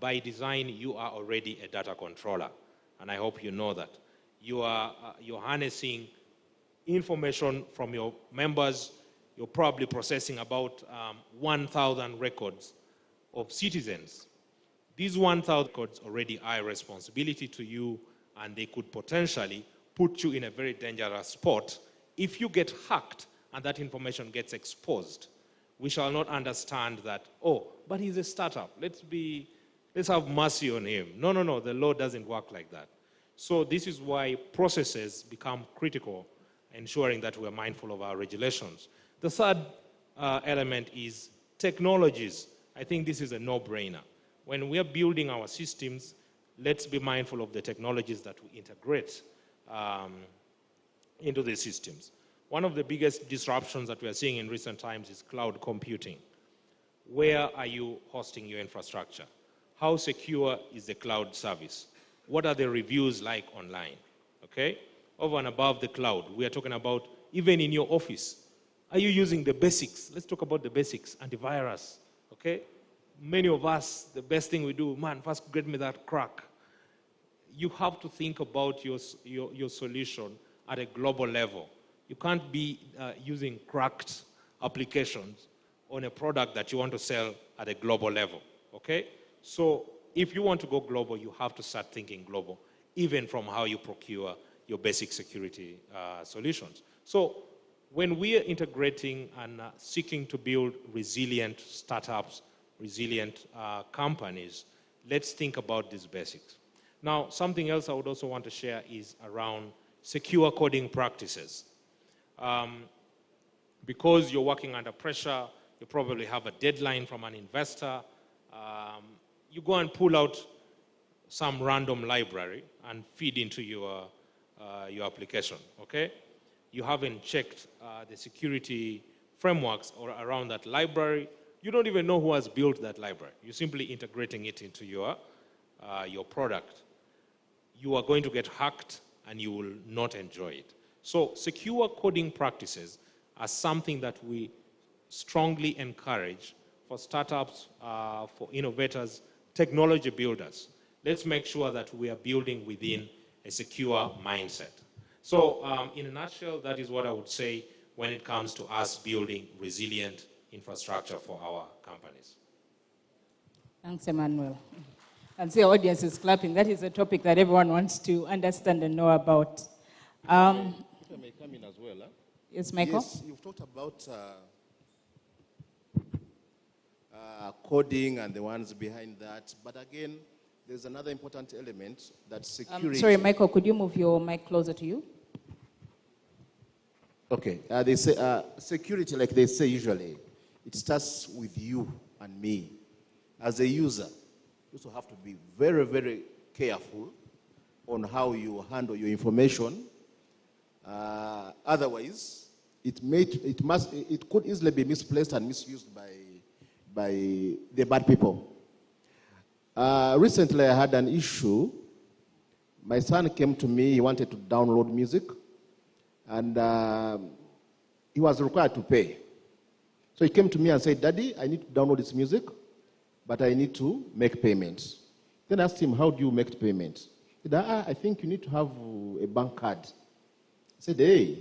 by design, you are already a data controller. And I hope you know that. You're harnessing information from your members. You're probably processing about 1,000 records of citizens. These 1,000 records already are a responsibility to you, and they could potentially put you in a very dangerous spot. If you get hacked and that information gets exposed, we shall not understand that, oh, but he's a startup. Let's have mercy on him. No, the law doesn't work like that. So this is why processes become critical, ensuring that we're mindful of our regulations. The third element is technologies. I think this is a no-brainer. When we are building our systems, let's be mindful of the technologies that we integrate into the systems. One of the biggest disruptions that we are seeing in recent times is cloud computing. Where are you hosting your infrastructure? How secure is the cloud service? What are the reviews like online? Okay? Over and above the cloud, we are talking about even in your office. Are you using the basics? Let's talk about the basics. Antivirus. Okay? Many of us, the best thing we do, man, first get me that crack. You have to think about your solution at a global level. You can't be using cracked applications on a product that you want to sell at a global level, okay? So if you want to go global, you have to start thinking global, even from how you procure your basic security solutions. So when we are integrating and seeking to build resilient startups, resilient companies, let's think about these basics. Now, something else I would also want to share is around secure coding practices. Because you're working under pressure, you probably have a deadline from an investor, you go and pull out some random library and feed into your application, okay? You haven't checked the security frameworks around that library. You don't even know who has built that library. You're simply integrating it into your product. You are going to get hacked and you will not enjoy it. So secure coding practices are something that we strongly encourage for startups, for innovators, technology builders. Let's make sure that we are building within a secure mindset. So in a nutshell, that is what I would say when it comes to us building resilient infrastructure for our companies. Thanks, Emmanuel. And see, our audience is clapping. That is a topic that everyone wants to understand and know about. If I may come in as well. Huh? Yes, Michael? Yes, you've talked about coding and the ones behind that. But again, there's another important element, that security. Sorry, Michael, could you move your mic closer to you? Okay. They say security, like they say usually, it starts with you and me. As a user, you also have to be very, very careful on how you handle your information. Otherwise, it could easily be misplaced and misused by the bad people. Recently, I had an issue. My son came to me. He wanted to download music, and he was required to pay. So he came to me and said, "Daddy, I need to download this music, but I need to make payments." Then I asked him, "How do you make payments?" He said, "I think you need to have a bank card." I said, "Hey,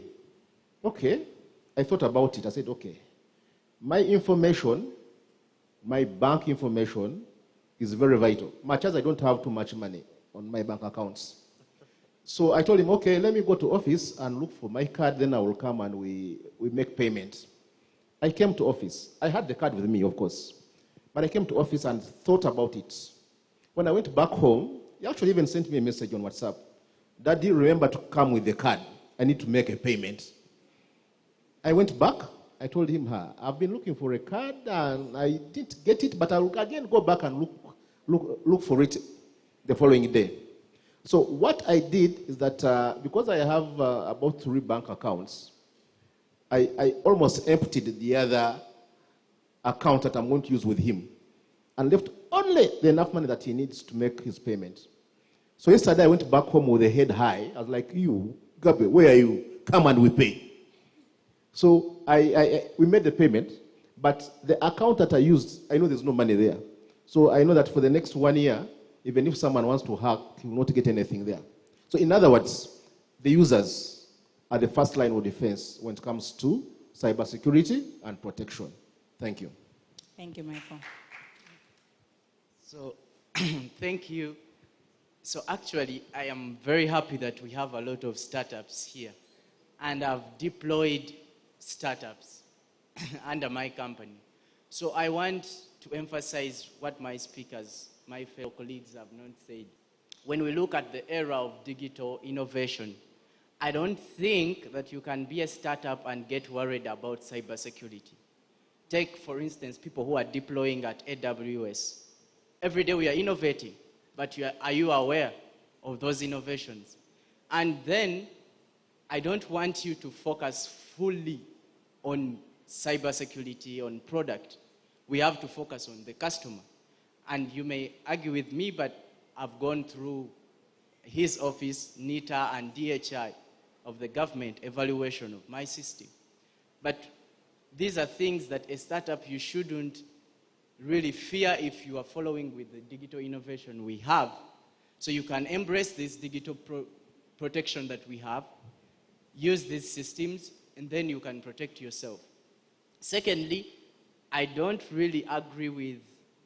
okay." I thought about it. I said, "Okay, my information, my bank information is very vital. Much as I don't have too much money on my bank accounts." So I told him, "Okay, let me go to office and look for my card, then I will come and we make payment." I came to office. I had the card with me, of course. But I came to office and thought about it. When I went back home, he actually even sent me a message on WhatsApp. "Daddy, remember to come with the card. I need to make a payment." I went back. I told him, "I've been looking for a card and I didn't get it, but I will again go back and look for it the following day." So what I did is that because I have about 3 bank accounts, I almost emptied the other account that I'm going to use with him and left only the enough money that he needs to make his payment. So yesterday I went back home with a head high. I was like, "You, Gabe, where are you? Come and we pay." So we made the payment, but the account that I used, I know there's no money there. So I know that for the next 1 year, even if someone wants to hack, he will not get anything there. So in other words, the users are the first line of defense when it comes to cybersecurity and protection. Thank you. Thank you, Michael. So, thank you. So actually, I am very happy that we have a lot of startups here. And I've deployed startups under my company. So I want to emphasize what my speakers, my fellow colleagues have not said. When we look at the era of digital innovation, I don't think that you can be a startup and get worried about cybersecurity. Take, for instance, people who are deploying at AWS. Every day we are innovating, but are you aware of those innovations? And then, I don't want you to focus fully on cybersecurity, on product. We have to focus on the customer. And you may argue with me, but I've gone through his office, NITA and DHI of the government evaluation of my system. But these are things that a startup you shouldn't really fear if you are following with the digital innovation we have. So you can embrace this digital protection that we have, use these systems, and then you can protect yourself. Secondly, I don't really agree with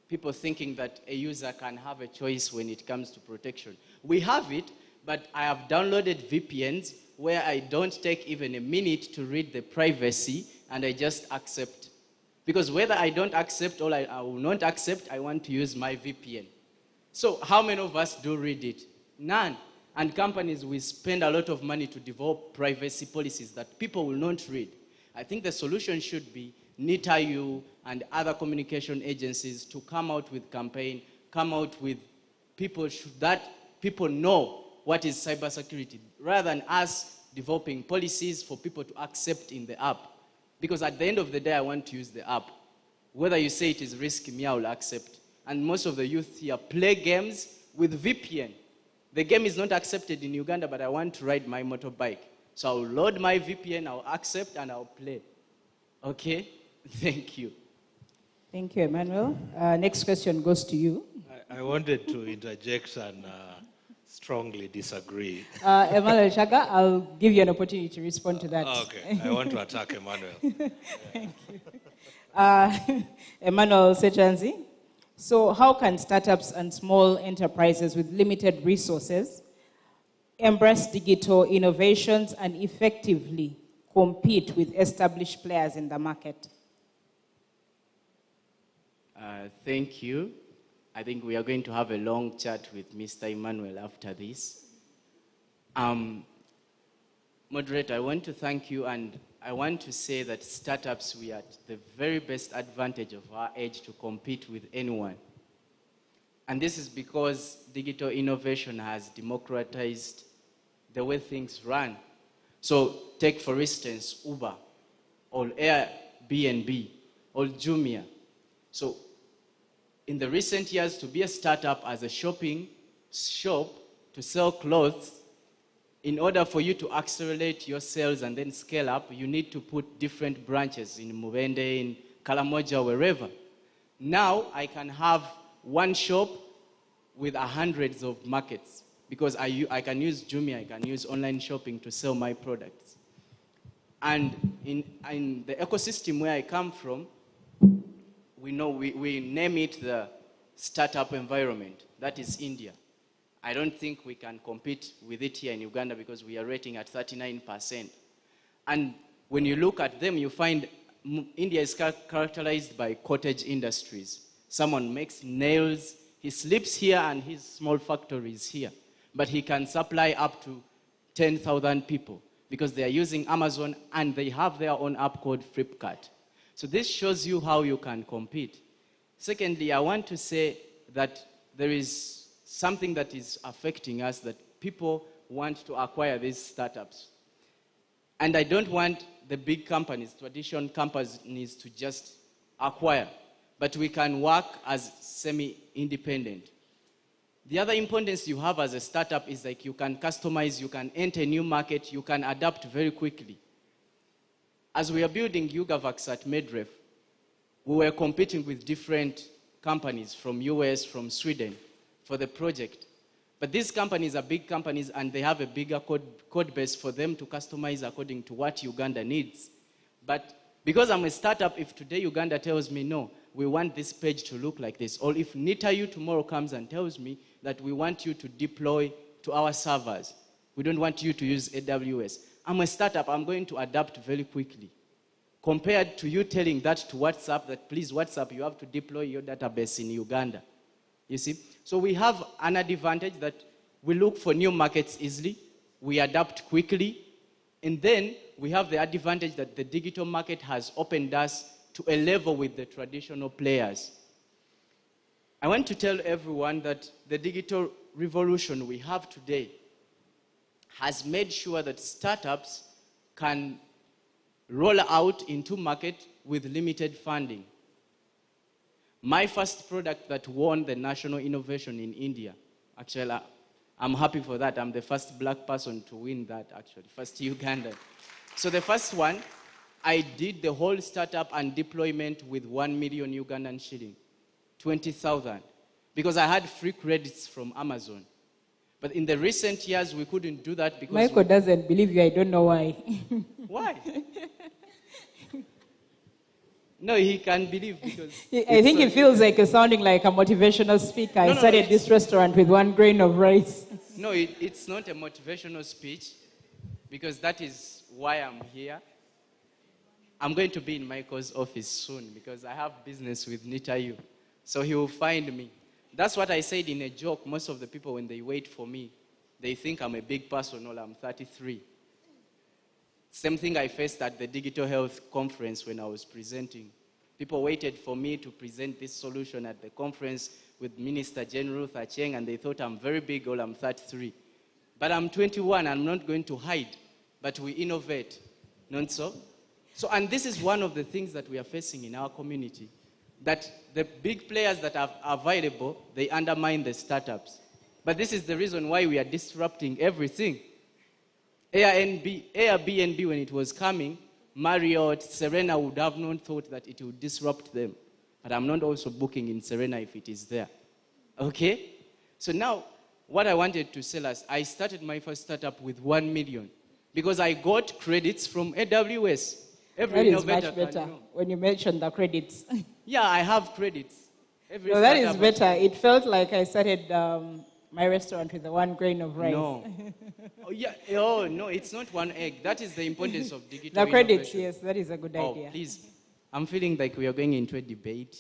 people thinking that a user can have a choice when it comes to protection. We have it, but I have downloaded VPNs where I don't take even a minute to read the privacy, and I just accept. Because whether I don't accept or I will not accept, I want to use my VPN. So how many of us do read it? None. And companies will spend a lot of money to develop privacy policies that people will not read. I think the solution should be NITA and other communication agencies to come out with campaign, come out with people that people know what is cybersecurity, rather than us developing policies for people to accept in the app. Because at the end of the day, I want to use the app. Whether you say it is risky, me, I will accept. And most of the youth here play games with VPN. The game is not accepted in Uganda, but I want to ride my motorbike. So I'll load my VPN, I'll accept, and I'll play. Okay? Thank you. Thank you, Emmanuel. Next question goes to you. I wanted to interject and strongly disagree. Emmanuel Shaga, I'll give you an opportunity to respond to that. Okay, I want to attack Emmanuel. Thank you. Emmanuel Sechanzi. So how can startups and small enterprises with limited resources embrace digital innovations and effectively compete with established players in the market? Thank you. I think we are going to have a long chat with Mr. Emmanuel after this. Moderator, I want to thank you, and I want to say that startups, we are at the very best advantage of our age to compete with anyone. And this is because digital innovation has democratized the way things run. So take, for instance, Uber, or Airbnb, or Jumia. So in the recent years, to be a startup as a shopping shop to sell clothes, in order for you to accelerate your sales and then scale up, you need to put different branches in Mubende, in Kalamoja, wherever. Now, I can have one shop with hundreds of markets because I can use Jumia, I can use online shopping to sell my products. And in the ecosystem where I come from, we name it the startup environment. That is India. I don't think we can compete with it here in Uganda because we are rating at 39%. And when you look at them, you find India is characterized by cottage industries. Someone makes nails, he sleeps here and his small factory is here. But he can supply up to 10,000 people because they are using Amazon and they have their own app called Flipkart. So this shows you how you can compete. Secondly, I want to say that there is something that is affecting us, that people want to acquire these startups. And I don't want the big companies, traditional companies, to just acquire, but we can work as semi-independent. The other importance you have as a startup is like you can customize, you can enter a new market, you can adapt very quickly. As we are building Ugavax at Medref, we were competing with different companies from US, from Sweden for the project. But these companies are big companies and they have a bigger code base for them to customize according to what Uganda needs. But because I'm a startup, if today Uganda tells me, no, we want this page to look like this, or if NITAU tomorrow comes and tells me that we want you to deploy to our servers, we don't want you to use AWS. I'm a startup, I'm going to adapt very quickly. Compared to you telling that to WhatsApp, that please WhatsApp, you have to deploy your database in Uganda. You see? So we have an advantage that we look for new markets easily, we adapt quickly, and then we have the advantage that the digital market has opened us to a level with the traditional players. I want to tell everyone that the digital revolution we have today has made sure that startups can roll out into market with limited funding. My first product that won the National Innovation in India, actually, I'm happy for that. I'm the first black person to win that, actually, first Ugandan. So the first one, I did the whole startup and deployment with 1 million Ugandan shilling, 20,000, because I had free credits from Amazon. But in the recent years, we couldn't do that because... Michael doesn't believe you. I don't know why. Why? No, he can believe because... I think he feels like you're sounding like a motivational speaker. I started this restaurant with 1 grain of rice. No, it's not a motivational speech because that is why I'm here. I'm going to be in Michael's office soon because I have business with NITAU. So he will find me. That's what I said in a joke. Most of the people, when they wait for me, they think I'm a big person or I'm 33. Same thing I faced at the Digital Health Conference when I was presenting. People waited for me to present this solution at the conference with Minister Jane Ruth Acheng, and they thought I'm very big or I'm 33. But I'm 21, I'm not going to hide. But we innovate, not so? So, and this is one of the things that we are facing in our community, that the big players that are available, they undermine the startups. But this is the reason why we are disrupting everything. Airbnb, when it was coming, Marriott, Serena would have not thought that it would disrupt them. But I'm not also booking in Serena if it is there. Okay? So now, what I wanted to sell us, I started my first startup with 1 million because I got credits from AWS. That is much better when you mention the credits. Yeah, I have credits. No, that is better. It felt like I started my restaurant with the 1 grain of rice. No. Oh, yeah. Oh, no, it's not 1 egg. That is the importance of digital The credits, innovation. yes, that is a good idea. Please. I'm feeling like we are going into a debate.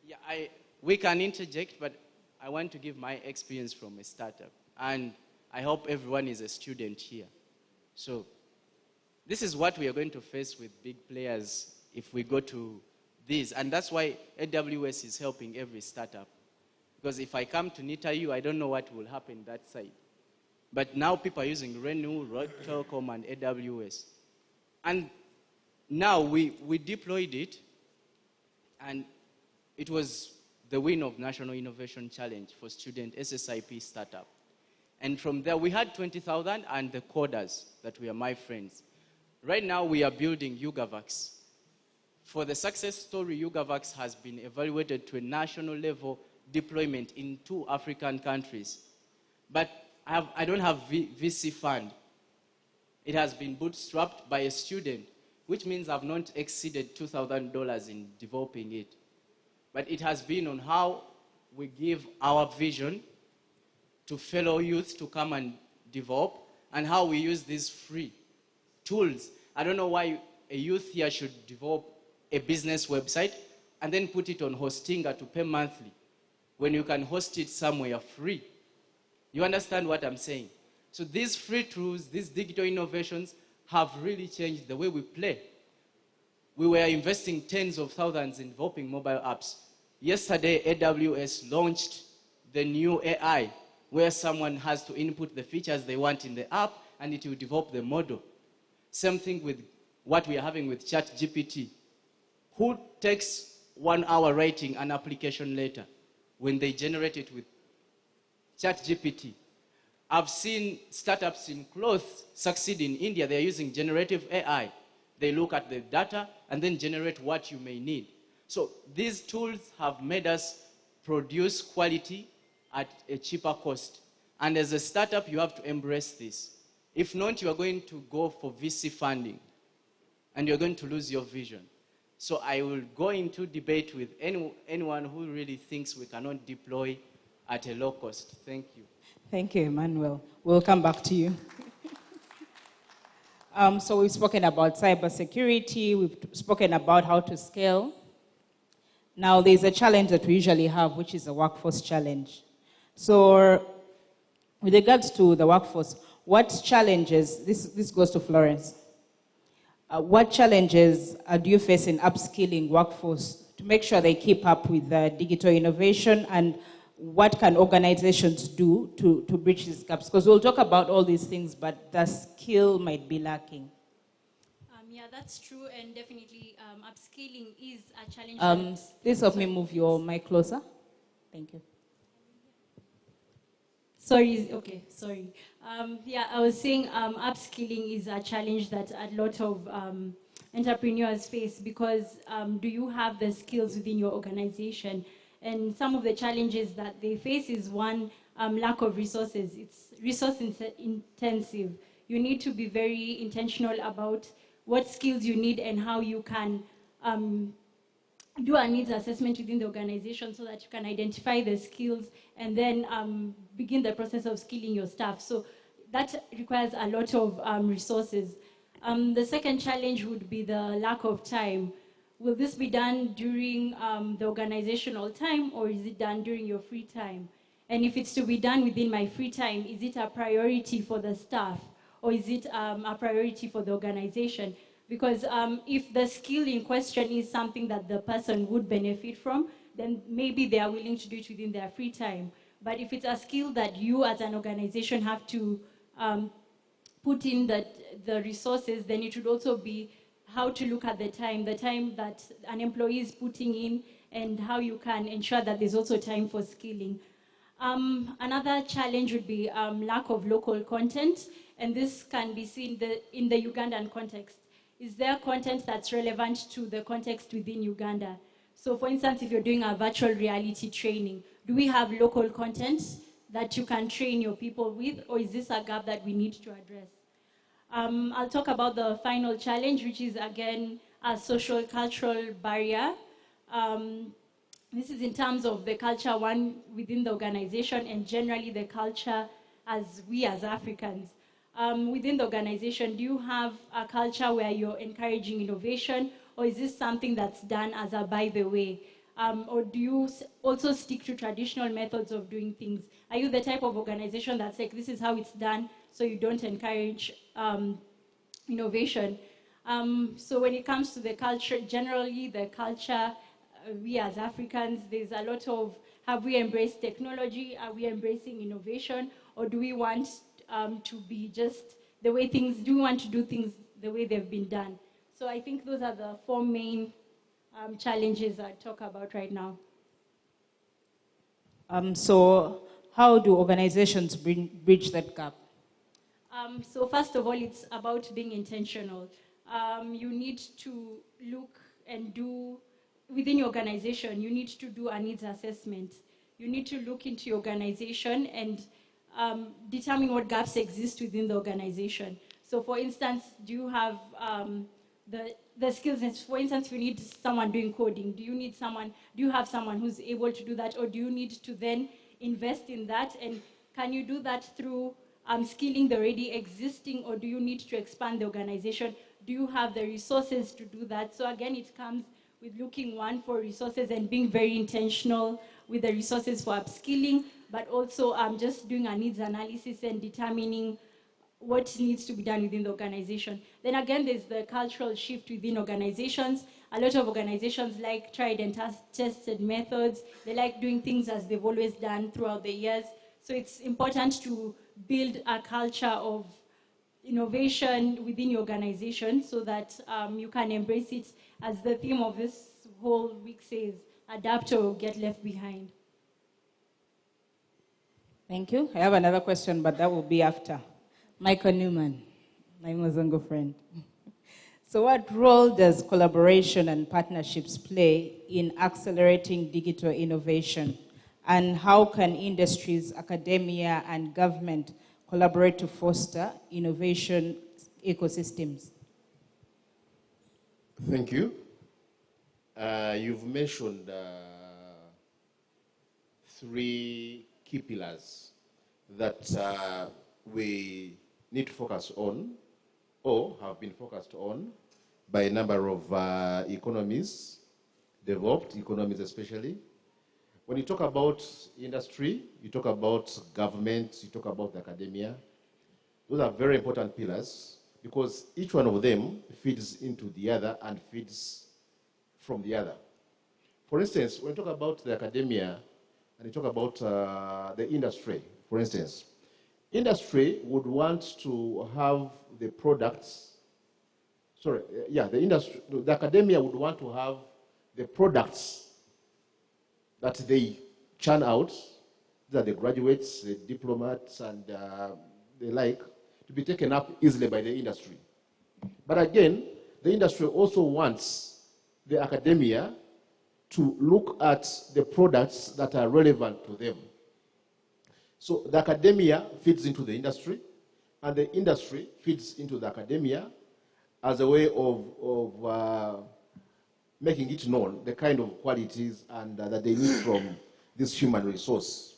Yeah, we can interject, but I want to give my experience from a startup. And I hope everyone is a student here. So this is what we are going to face with big players if we go to this. And that's why AWS is helping every startup. Because if I come to NITAU, I don't know what will happen that side. But now people are using Renew, Rock Telecom, and AWS. And now we deployed it, and it was the win of National Innovation Challenge for student SSIP startup. And from there, we had 20,000 and the coders that were my friends. Right now, we are building Ugavax. For the success story, Ugavax has been evaluated to a national level deployment in 2 African countries. But I don't have VC fund. It has been bootstrapped by a student, which means I've not exceeded $2,000 in developing it. But it has been on how we give our vision to fellow youth to come and develop, and how we use these free tools. I don't know why a youth here should develop a business website and then put it on Hostinga to pay monthly when you can host it somewhere free. You understand what I'm saying? So these free tools, these digital innovations have really changed the way we play. We were investing tens of thousands in developing mobile apps. Yesterday, AWS launched the new AI, where someone has to input the features they want in the app, and it will develop the model. Same thing with what we are having with ChatGPT. Who takes 1 hour writing an application later when they generate it with ChatGPT? I've seen startups in clothes succeed in India. They're using generative AI. They look at the data and then generate what you may need. So these tools have made us produce quality at a cheaper cost. And as a startup, you have to embrace this. If not, you are going to go for VC funding, and you're going to lose your vision. So I will go into debate with anyone who really thinks we cannot deploy at a low cost. Thank you. Thank you, Emmanuel. We'll come back to you. So we've spoken about cybersecurity, we've spoken about how to scale. Now there's a challenge that we usually have, which is a workforce challenge. So with regards to the workforce, what challenges, this goes to Florence, what challenges do you face in upskilling workforce to make sure they keep up with digital innovation, and what can organizations do to bridge these gaps? Because we'll talk about all these things, but the skill might be lacking. Yeah, that's true, and definitely upskilling is a challenge. Please help me move your mic closer. Thank you. Sorry, okay, sorry. Yeah, I was saying upskilling is a challenge that a lot of entrepreneurs face, because do you have the skills within your organization? And some of the challenges that they face is one, lack of resources. It's resource intensive. You need to be very intentional about what skills you need and how you can do a needs assessment within the organization so that you can identify the skills and then begin the process of skilling your staff. So that requires a lot of resources. The second challenge would be the lack of time. Will this be done during the organizational time, or is it done during your free time? And if it's to be done within my free time, is it a priority for the staff, or is it a priority for the organization? Because if the skill in question is something that the person would benefit from, then maybe they are willing to do it within their free time. But if it's a skill that you as an organization have to put in the resources, then it should also be how to look at the time that an employee is putting in, and how you can ensure that there's also time for skilling. Another challenge would be lack of local content, and this can be seen in the Ugandan context. Is there content that's relevant to the context within Uganda? So for instance, if you're doing a virtual reality training, do we have local content that you can train your people with, or is this a gap that we need to address? I'll talk about the final challenge, which is again a social cultural barrier. This is in terms of the culture within the organization, and generally the culture as we as Africans. Within the organization, do you have a culture where you're encouraging innovation, or is this something that's done as a by the way? Or do you also stick to traditional methods of doing things? Are you the type of organization that's like, this is how it's done, so you don't encourage innovation? So when it comes to the culture, generally the culture, we as Africans, there's a lot of, have we embraced technology? Are we embracing innovation? Or do we want to be just the way things, do we want to do things the way they've been done? So I think those are the four main challenges I talk about right now. So how do organizations bridge that gap? So first of all, it's about being intentional. You need to look and do, within your organization, you need to do a needs assessment. You need to look into your organization and determine what gaps exist within the organization. So for instance, do you have the skills? For instance, if you need someone doing coding, do you have someone who's able to do that, or do you need to then invest in that? And can you do that through skilling the already existing, or do you need to expand the organization? Do you have the resources to do that? So again, it comes with looking, one, for resources and being very intentional with the resources for upskilling, but also just doing a needs analysis and determining what needs to be done within the organization. Then again, there's the cultural shift within organizations. A lot of organizations like tried and tested methods. They like doing things as they've always done throughout the years. So it's important to build a culture of innovation within your organization so that you can embrace it, as the theme of this whole week says, adapt or get left behind. Thank you. I have another question, but that will be after. Michael Newman, my Mozongo friend. So what role does collaboration and partnerships play in accelerating digital innovation? And how can industries, academia, and government collaborate to foster innovation ecosystems? Thank you. You've mentioned three key pillars that we need to focus on, or have been focused on by a number of economies, developed economies especially. When you talk about industry, you talk about government, you talk about academia. Those are very important pillars because each one of them feeds into the other and feeds from the other. For instance, when you talk about the academia and you talk about the industry, for instance, industry would want to have the products, the academia would want to have the products that they churn out, that the graduates, the diplomats, and the like, to be taken up easily by the industry. But again, the industry also wants the academia to look at the products that are relevant to them. So the academia feeds into the industry, and the industry feeds into the academia as a way of making it known, the kind of qualities and that they need from this human resource.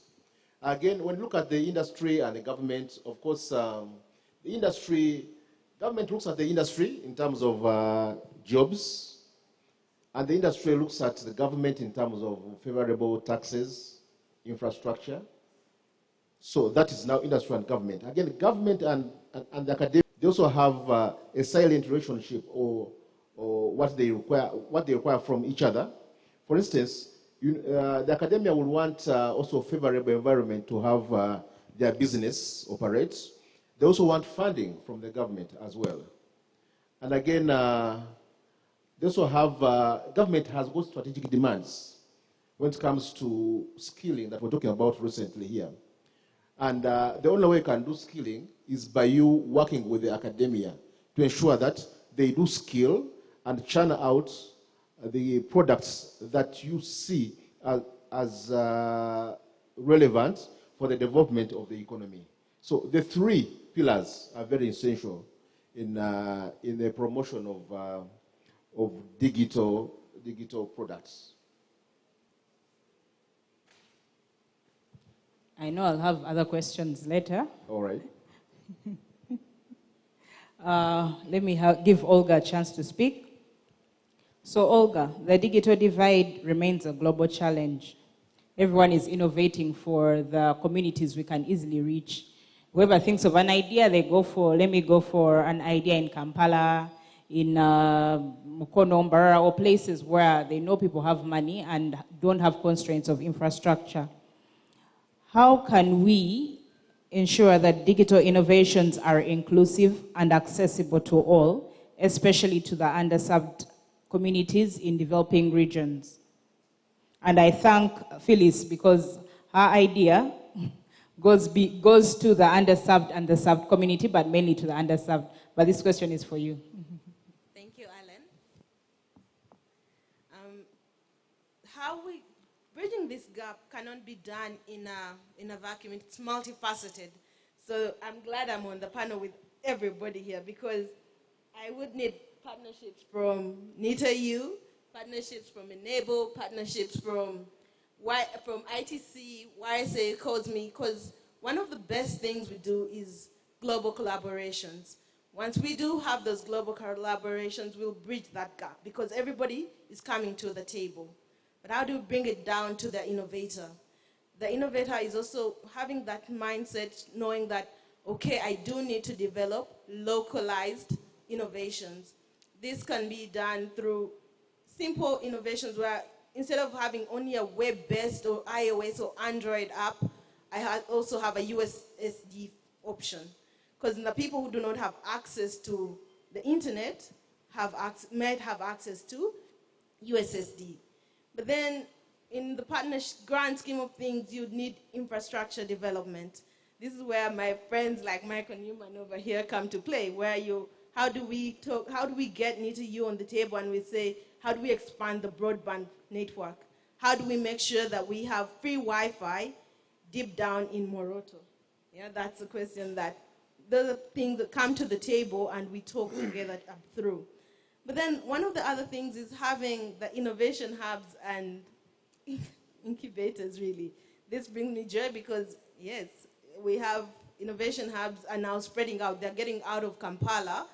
Again, when you look at the industry and the government, of course, government looks at the industry in terms of jobs, and the industry looks at the government in terms of favorable taxes, infrastructure. So that is now industry and government. Again, government and the academic, they also have a silent relationship or what they require from each other. For instance, the academia will want also a favorable environment to have their business operate. They also want funding from the government as well. And again, they also have, government has got strategic demands when it comes to skilling that we're talking about recently here. And the only way you can do skilling is by you working with the academia to ensure that they do skill and churn out the products that you see as relevant for the development of the economy. So the three pillars are very essential in the promotion of digital products. I know I'll have other questions later. All right. Let me give Olga a chance to speak. So Olga, the digital divide remains a global challenge. Everyone is innovating for the communities we can easily reach. Whoever thinks of an idea, let me go for an idea in Kampala, in Mukono, Mbarara, or places where they know people have money and don't have constraints of infrastructure. How can we ensure that digital innovations are inclusive and accessible to all, especially to the underserved communities in developing regions? And I thank Phyllis because her idea goes to the underserved and the served community, but mainly to the underserved. But this question is for you. Thank you, Alan. Bridging this gap cannot be done in a vacuum. It's multifaceted. So I'm glad I'm on the panel with everybody here because I would need partnerships from NITA-U, partnerships from Enable, partnerships from ITC, YSA calls me, because one of the best things we do is global collaborations. Once we do have those global collaborations, we'll bridge that gap because everybody is coming to the table. But how do we bring it down to the innovator? The innovator is also having that mindset, knowing that, okay, I do need to develop localized innovations. This can be done through simple innovations where instead of having only a web-based or iOS or Android app, I also have a USSD option. Because the people who do not have access to the internet might have access to USSD. But then in the grand scheme of things, you'd need infrastructure development. This is where my friends like Michael Newman over here come to play, where you How do we talk? How do we get NITU on the table and we say, how do we expand the broadband network? How do we make sure that we have free Wi-Fi deep down in Moroto? Yeah, that's a question that those are things that come to the table and we talk together through. But then one of the other things is having the innovation hubs and incubators, really. This brings me joy because, yes, we have innovation hubs are now spreading out. They're getting out of Kampala,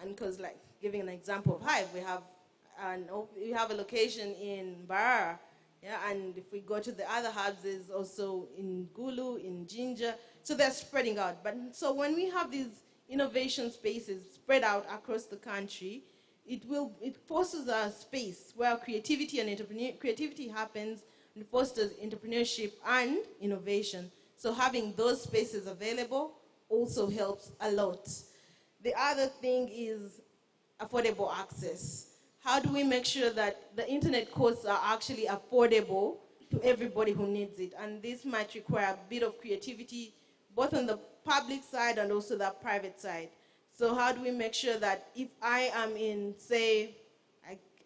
and because, like, giving an example of Hive, we have a location in Barara, yeah, and if we go to the other hubs, there's also in Gulu, in Jinja, so they're spreading out. But so when we have these innovation spaces spread out across the country, it forces a space where creativity and creativity happens and fosters entrepreneurship and innovation. So having those spaces available also helps a lot. The other thing is affordable access. How do we make sure that the internet costs are actually affordable to everybody who needs it? And this might require a bit of creativity, both on the public side and also the private side. So how do we make sure that if I am in, say,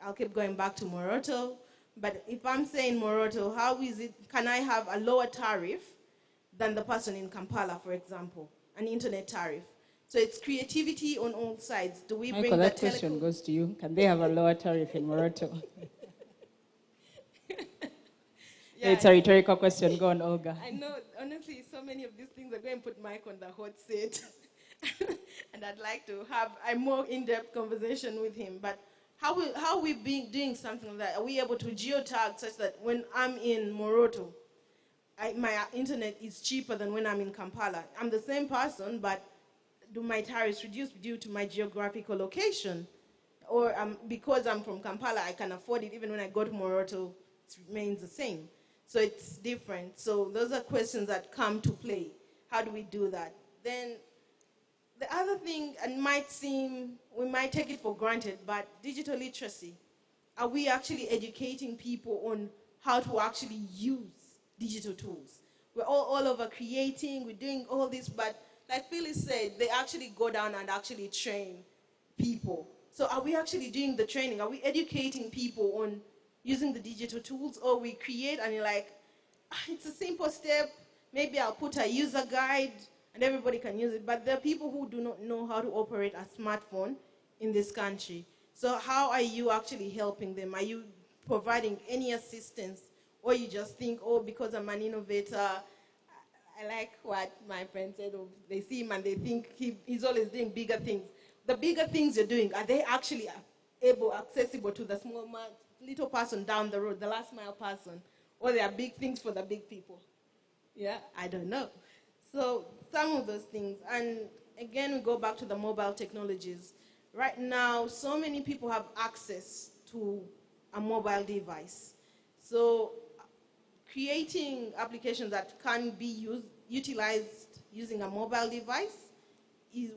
I'll keep going back to Moroto, but if I'm saying Moroto, how is it, can I have a lower tariff than the person in Kampala, for example, an internet tariff? So it's creativity on all sides. Do we Michael, bring that question goes to you. Can they have a lower tariff in Moroto? Yeah, it's a rhetorical question. Go on, Olga. I know, honestly, so many of these things are going to put Mike on the hot seat. And I'd like to have a more in-depth conversation with him. But how are we doing something like that? Are we able to geotag such that when I'm in Moroto, my internet is cheaper than when I'm in Kampala? I'm the same person, but do my tariffs reduce due to my geographical location? Or because I'm from Kampala, I can afford it. Even when I go to Moroto, it remains the same. So it's different. So those are questions that come to play. How do we do that? Then the other thing, and we might take it for granted, but digital literacy. Are we actually educating people on how to actually use digital tools? We're all over creating, we're doing all this, but like Phyllis said, they actually go down and actually train people. So are we actually doing the training? Are we educating people on using the digital tools? Or we create and you're like, it's a simple step, maybe I'll put a user guide and everybody can use it. But there are people who do not know how to operate a smartphone in this country. So how are you actually helping them? Are you providing any assistance? Or you just think, oh, because I'm an innovator, I like what my friend said, oh, they see him and they think he's always doing bigger things. The bigger things you're doing, are they actually accessible to the small man, little person down the road, the last mile person? Or they are big things for the big people? Yeah, I don't know. So some of those things. And again, we go back to the mobile technologies. Right now, so many people have access to a mobile device. So creating applications that can be utilized using a mobile device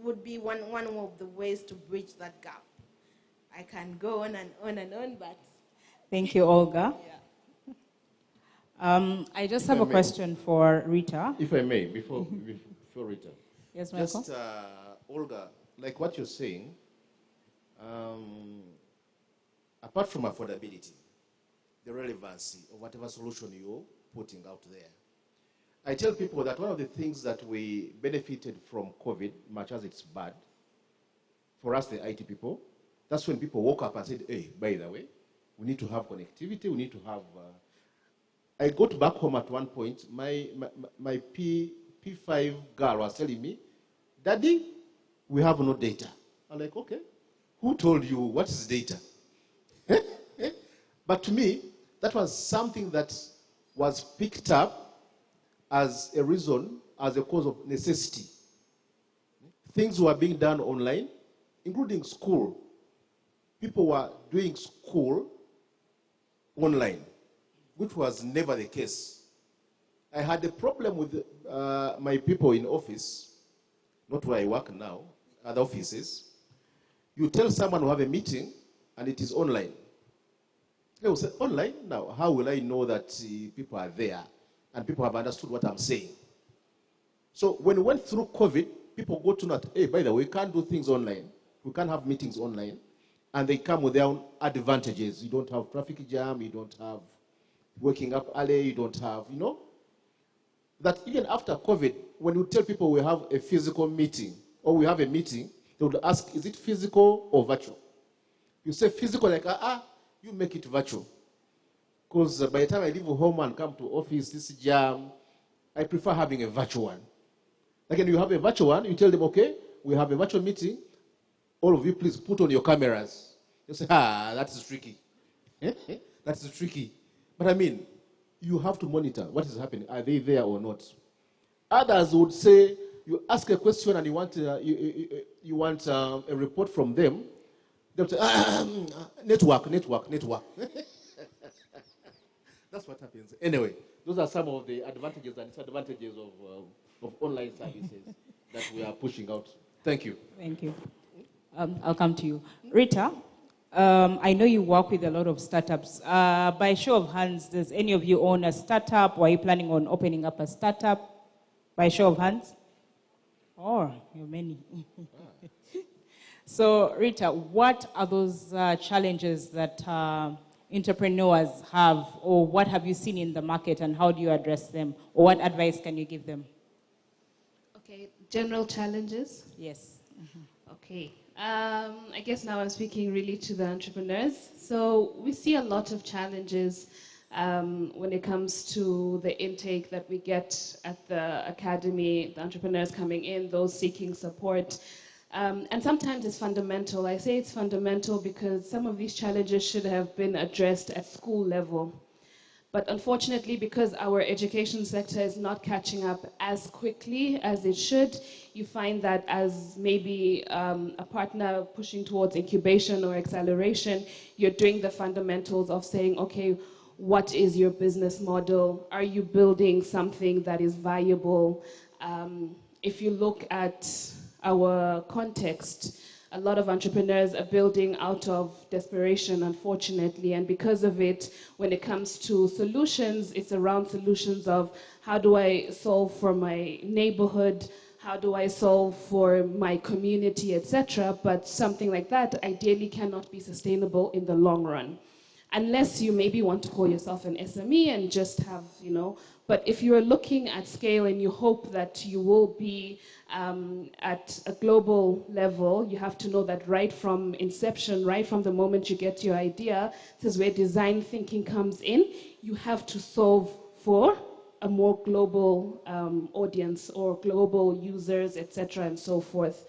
would be one of the ways to bridge that gap. I can go on and on and on, but... Thank you, Olga. Yeah. I just have a question for Rita. If I may, before Rita. Yes, Michael? Just, Olga, like what you're saying, apart from affordability, the relevancy of whatever solution you're putting out there, I tell people that one of the things that we benefited from COVID, much as it's bad, for us, the IT people, that's when people woke up and said, hey, by the way, we need to have connectivity, we need to have... I got back home at one point, my P5 girl was telling me, Daddy, we have no data. I'm like, okay, who told you what is data? But to me, that was something that was picked up as a reason, as a cause of necessity. Things were being done online, including school. People were doing school online, which was never the case. I had a problem with my people in office, not where I work now, other offices. You tell someone to have a meeting, and it is online. They will say, online? Now, how will I know that people are there and people have understood what I'm saying? So when we went through COVID, people got to know, hey, by the way, we can't do things online. We can't have meetings online. And they come with their own advantages. You don't have traffic jam, you don't have waking up early, you don't have, that even after COVID, when you tell people we have a physical meeting or we have a meeting, they would ask, is it physical or virtual? You say physical, like, you make it virtual. Because by the time I leave home and come to office, this jam, I prefer having a virtual one. Like, when you have a virtual one, you tell them, okay, we have a virtual meeting. All of you, please put on your cameras. You say, that is tricky. That is tricky. But I mean, you have to monitor what is happening. Are they there or not? Others would say, you ask a question and you want, you want a report from them. They'll say, network. That's what happens. Anyway, those are some of the advantages and disadvantages of online services that we are pushing out. Thank you. Thank you. I'll come to you. Rita, I know you work with a lot of startups. By show of hands, does any of you own a startup, or are you planning on opening up a startup? By show of hands? Oh, you're many. So, Rita, what are those challenges that entrepreneurs have, or what have you seen in the market, and how do you address them, or what advice can you give them? Okay, general challenges? Yes. Okay. I guess now I'm speaking really to the entrepreneurs. So we see a lot of challenges when it comes to the intake that we get at the academy, the entrepreneurs coming in, those seeking support. And sometimes it's fundamental. I say it's fundamental because some of these challenges should have been addressed at school level. But unfortunately, because our education sector is not catching up as quickly as it should, you find that as maybe a partner pushing towards incubation or acceleration, you're doing the fundamentals of saying, okay, what is your business model? Are you building something that is viable? If you look at our context, a lot of entrepreneurs are building out of desperation, unfortunately, and because of it, when it comes to solutions, it's around solutions of how do I solve for my neighborhood, how do I solve for my community, etc. But something like that ideally cannot be sustainable in the long run. Unless you maybe want to call yourself an SME and just have, but if you're looking at scale and you hope that you will be at a global level, you have to know that right from inception, right from the moment you get your idea, this is where design thinking comes in. You have to solve for a more global audience or global users, etc., and so forth.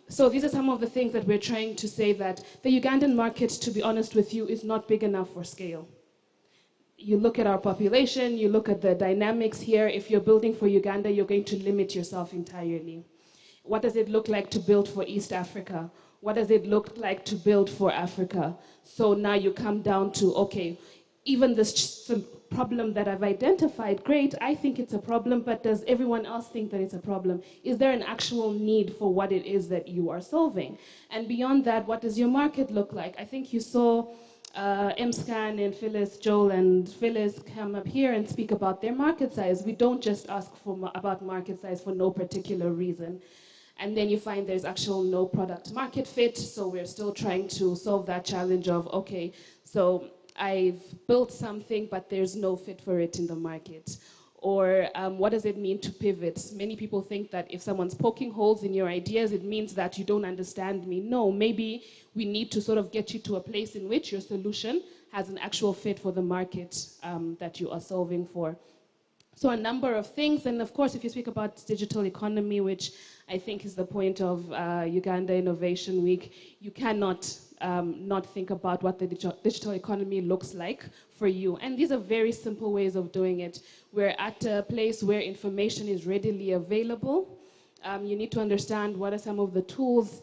So these are some of the things that we're trying to say, that the Ugandan market, to be honest with you, is not big enough for scale. You look at our population, you look at the dynamics here. If you're building for Uganda, you're going to limit yourself entirely. What does it look like to build for East Africa? What does it look like to build for Africa? So now you come down to, okay, even this problem that I've identified, great, I think it's a problem, but does everyone else think that it's a problem? Is there an actual need for what it is that you are solving? And beyond that, what does your market look like? I think you saw MSCAN and Phyllis, Joel and Phyllis come up here and speak about their market size. We don't just ask about market size for no particular reason. And then you find there's actual no product market fit, so we're still trying to solve that challenge of, okay, so I've built something, but there's no fit for it in the market. Or what does it mean to pivot? Many people think that if someone's poking holes in your ideas, it means that you don't understand me. No, maybe we need to sort of get you to a place in which your solution has an actual fit for the market that you are solving for. So a number of things, and of course, if you speak about digital economy, which I think is the point of Uganda Innovation Week, you cannot not think about what the digital economy looks like for you. And these are very simple ways of doing it. We're at a place where information is readily available. You need to understand what are some of the tools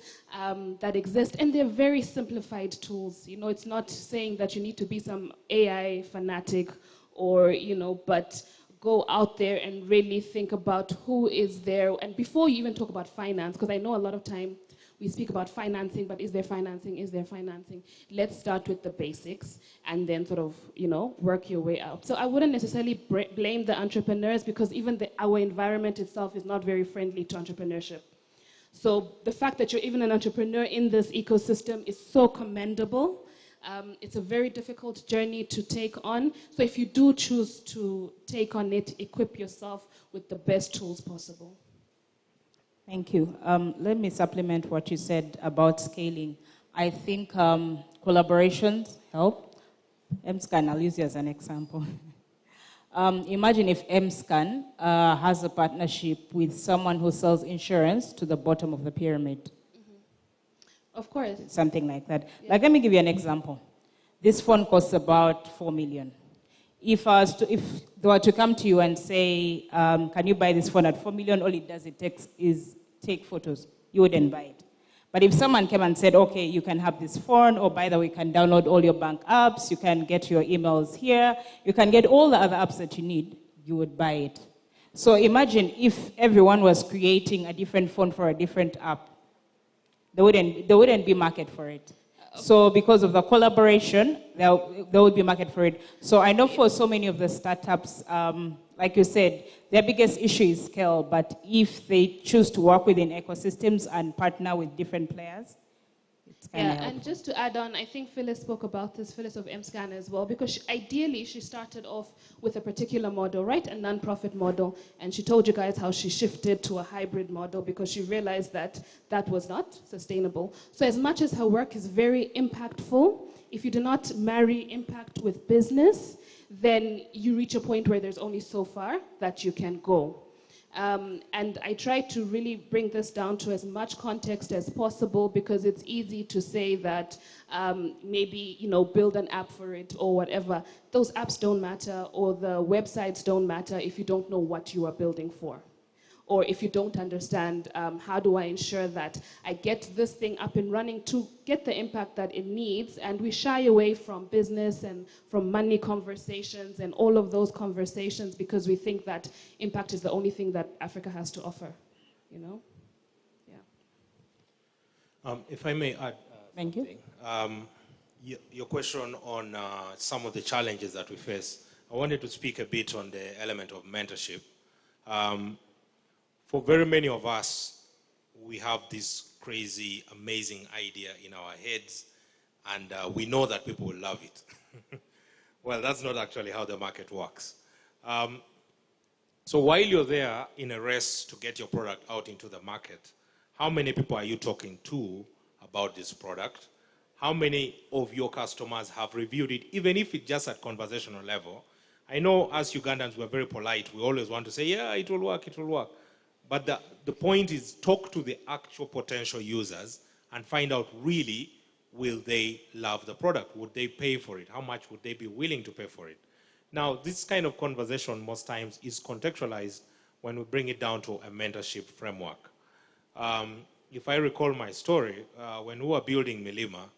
that exist, and they're very simplified tools. It's not saying that you need to be some AI fanatic or, but go out there and really think about who is there. And before you even talk about finance, because I know a lot of time we speak about financing, but is there financing? Is there financing? Let's start with the basics and then sort of, work your way out. So I wouldn't necessarily blame the entrepreneurs, because even our environment itself is not very friendly to entrepreneurship. So the fact that you're even an entrepreneur in this ecosystem is so commendable. It's a very difficult journey to take on. So if you do choose to take on it, equip yourself with the best tools possible. Thank you. Let me supplement what you said about scaling. I think collaborations help. MScan, I'll use you as an example. Imagine if MScan has a partnership with someone who sells insurance to the bottom of the pyramid. Of course. Something like that. Yeah. Like, let me give you an example. This phone costs about 4 million. If they were to come to you and say, can you buy this phone at 4 million, all it does is take photos. You wouldn't buy it. But if someone came and said, okay, you can have this phone, or by the way, you can download all your bank apps, you can get your emails here, you can get all the other apps that you need, you would buy it. So imagine if everyone was creating a different phone for a different app. There wouldn't be market for it. So because of the collaboration, there would be market for it. So I know for so many of the startups, like you said, their biggest issue is scale, but if they choose to work within ecosystems and partner with different players, it's kind of helpful. And just to add on, I think Phyllis spoke about this, Phyllis of MScan as well, because ideally she started off with a particular model, right? A non-profit model, and she told you guys how she shifted to a hybrid model because she realized that that was not sustainable. So as much as her work is very impactful, if you do not marry impact with business, then you reach a point where there's only so far that you can go. And I try to really bring this down to as much context as possible because it's easy to say that maybe, build an app for it or whatever. Those apps don't matter or the websites don't matter if you don't know what you are building for. Or if you don't understand, how do I ensure that I get this thing up and running to get the impact that it needs? And we shy away from business and from money conversations and all of those conversations because we think that impact is the only thing that Africa has to offer, Yeah. If I may add Thank you. Your question on some of the challenges that we face, I wanted to speak a bit on the element of mentorship. For very many of us, we have this crazy, amazing idea in our heads, and we know that people will love it. Well, that's not actually how the market works. So while you're there in a race to get your product out into the market, how many people are you talking to about this product? How many of your customers have reviewed it, even if it's just at conversational level? I know as Ugandans, we're very polite. We always want to say, yeah, it will work, it will work. But the point is talk to the actual potential users and find out really, will they love the product? Would they pay for it? How much would they be willing to pay for it? Now, this kind of conversation most times is contextualized when we bring it down to a mentorship framework. If I recall my story, when we were building Milima,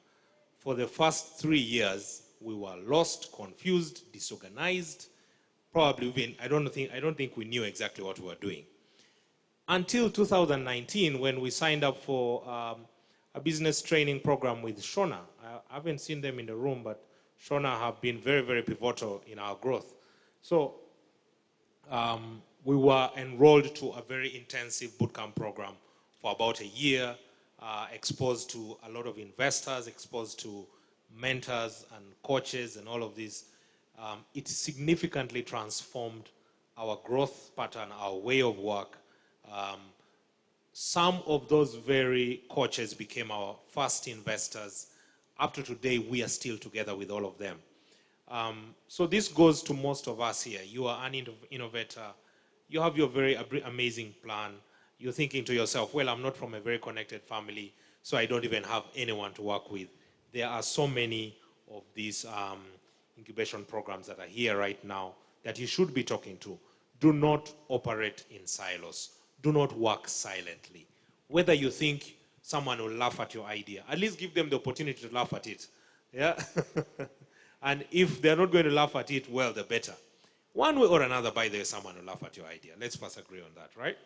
for the first 3 years, we were lost, confused, disorganized. Probably even, I don't think we knew exactly what we were doing. Until 2019, when we signed up for a business training program with Shona. I haven't seen them in the room, but Shona have been very, very pivotal in our growth. So we were enrolled to a very intensive bootcamp program for about a year, exposed to a lot of investors, exposed to mentors and coaches and all of this. It significantly transformed our growth pattern, our way of work. Some of those very coaches became our first investors. Up to today, we are still together with all of them. So this goes to most of us here. You are an innovator. You have your very amazing plan. You're thinking to yourself, well, I'm not from a very connected family, so I don't even have anyone to work with. There are so many of these incubation programs that are here right now that you should be talking to. Do not operate in silos. Do not work silently. Whether you think someone will laugh at your idea, at least give them the opportunity to laugh at it. Yeah? And if they're not going to laugh at it, well, the better. One way or another, by the way, someone will laugh at your idea. Let's first agree on that, right?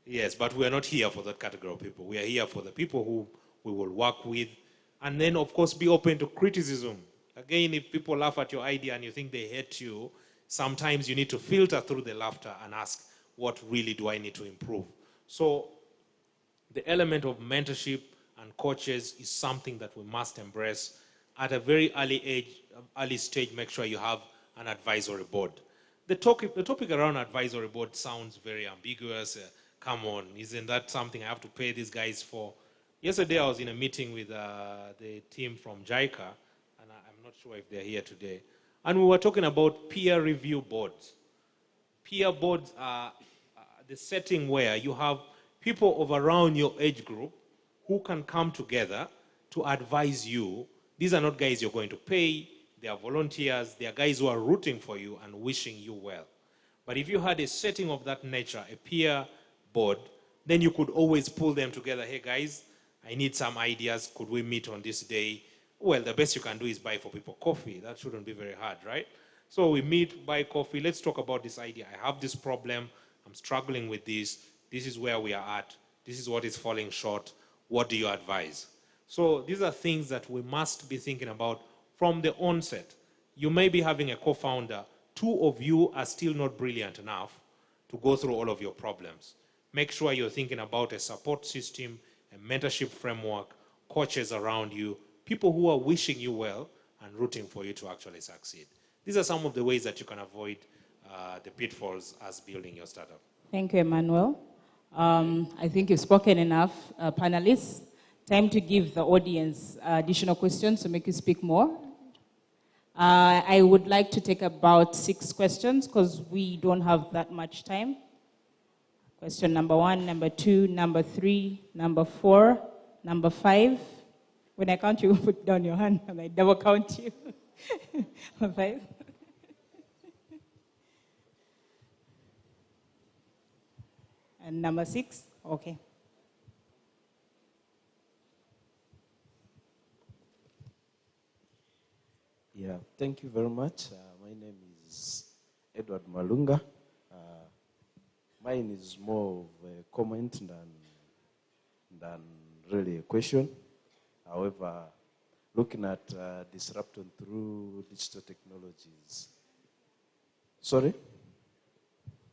Yes, but we are not here for that category of people. We are here for the people who we will work with. And then, of course, be open to criticism. Again, if people laugh at your idea and you think they hate you, sometimes you need to filter through the laughter and ask, what really do I need to improve? So The element of mentorship and coaches is something that we must embrace. At a very early stage, make sure you have an advisory board. The topic around advisory board sounds very ambiguous. Come on, isn't that something I have to pay these guys for? Yesterday, I was in a meeting with the team from JICA, and I'm not sure if they're here today. And we were talking about peer review boards. Peer boards are the setting where you have people of around your age group who can come together to advise you. These are not guys you're going to pay. They are volunteers. They are guys who are rooting for you and wishing you well. But if you had a setting of that nature, a peer board, then you could always pull them together. Hey, guys, I need some ideas. Could we meet on this day? Well, the best you can do is buy for people coffee. That shouldn't be very hard, right? So we meet, buy coffee. Let's talk about this idea. I have this problem. I'm struggling with this. This is where we are at. This is what is falling short. What do you advise? So these are things that we must be thinking about from the onset. You may be having a co-founder. Two of you are still not brilliant enough to go through all of your problems. Make sure you're thinking about a support system, a mentorship framework, coaches around you, people who are wishing you well and rooting for you to actually succeed. These are some of the ways that you can avoid the pitfalls as building your startup. Thank you, Emmanuel. I think you've spoken enough, panelists. Time to give the audience additional questions to make you speak more. I would like to take about 6 questions because we don't have that much time. Question number 1, number 2, number 3, number 4, number 5. When I count you, put down your hand and I double count you. 5. And number 6, okay. Yeah, thank you very much. My name is Edward Malunga. Mine is more of a comment than really a question. However, looking at disruption through digital technologies. Sorry?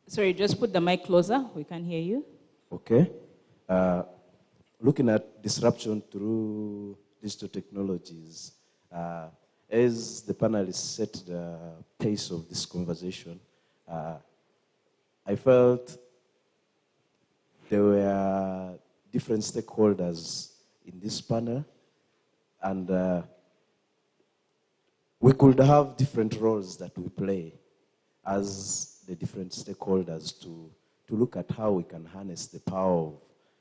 Sorry, just put the mic closer. We can hear you. Okay. Looking at disruption through digital technologies, as the panelists set the pace of this conversation, I felt there were different stakeholders in this panel, and we could have different roles that we play as the different stakeholders to look at how we can harness the power of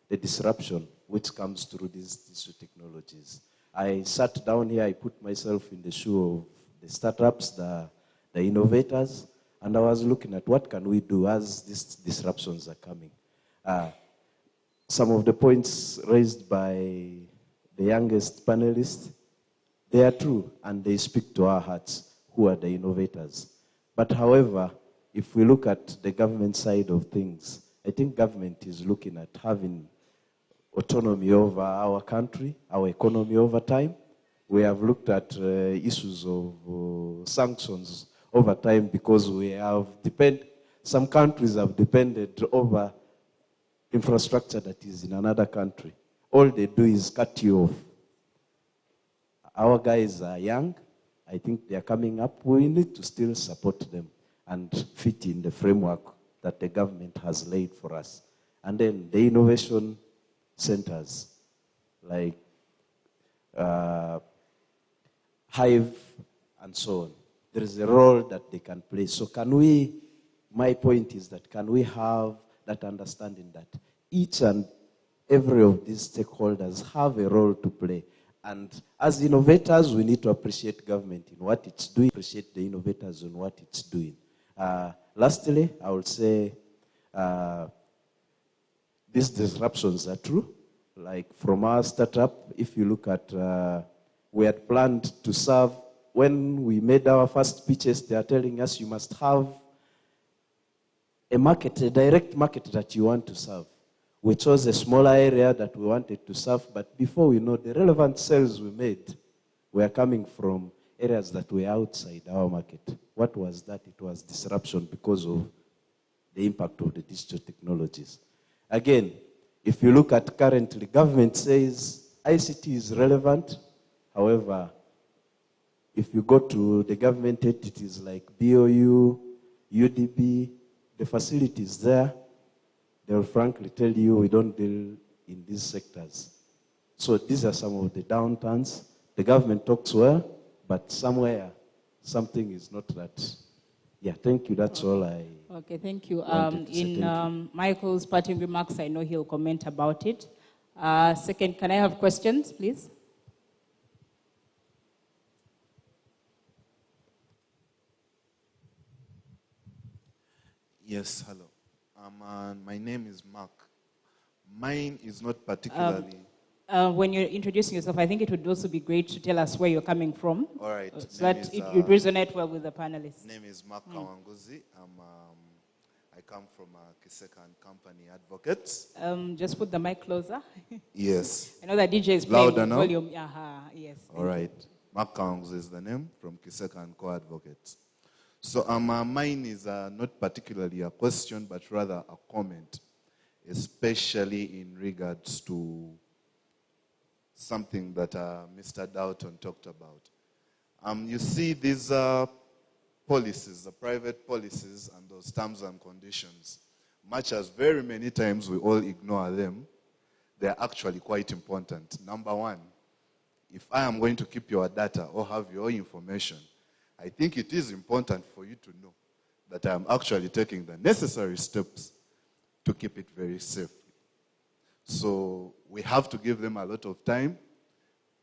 the disruption which comes through these digital technologies. I sat down here, I put myself in the shoe of the startups, the innovators, and I was looking at what can we do as these disruptions are coming. Some of the points raised by the youngest panelist, they are true and they speak to our hearts, who are the innovators. But however, if we look at the government side of things, I think government is looking at having autonomy over our country, our economy over time. We have looked at issues of sanctions over time because we have some countries have depended over infrastructure that is in another country. All they do is cut you off. Our guys are young. I think they are coming up. We need to still support them and fit in the framework that the government has laid for us. And then the innovation centers like Hive and so on. There is a role that they can play. So my point is that can we have that understanding that each and every of these stakeholders have a role to play. And as innovators, we need to appreciate government in what it's doing, appreciate the innovators in what it's doing. Lastly, I would say these disruptions are true. Like from our startup, if you look at, we had planned to serve, when we made our first pitches, they are telling us you must have a market, a direct market that you want to serve. We chose a smaller area that we wanted to serve, but before we know, the relevant sales we made were coming from areas that were outside our market. What was that? It was disruption because of the impact of the digital technologies. Again, If you look at currently, government says ICT is relevant. However, if you go to the government entities like BOU, UDP, the facilities there, they will frankly tell you we don't deal in these sectors. So these are some of the downturns. The government talks well, but somewhere something is not that. Yeah, thank you. That's all I. Okay, thank you. wanted to say. Thank you. Michael's parting remarks, I know he'll comment about it. Second, can I have questions, please? Yes, hello. My name is Mark. Mine is not particularly. When you're introducing yourself, I think it would also be great to tell us where you're coming from. All right. So that it would resonate well with the panelists. Name is Mark Kawanguzi. I come from Kiseka and Company Advocates. Just put the mic closer. Yes. I know that DJ is playing Louder now? volume. Yes. All right. Mark Kawanguzi is the name from Kiseka and Co-Advocates. So mine is not particularly a question, but rather a comment, especially in regards to something that Mr. Doughton talked about. You see these policies, the private policies and those terms and conditions, much as very many times we all ignore them, they're actually quite important. Number one, if I am going to keep your data or have your information, I think it is important for you to know that I am actually taking the necessary steps to keep it very safely. So we have to give them a lot of time.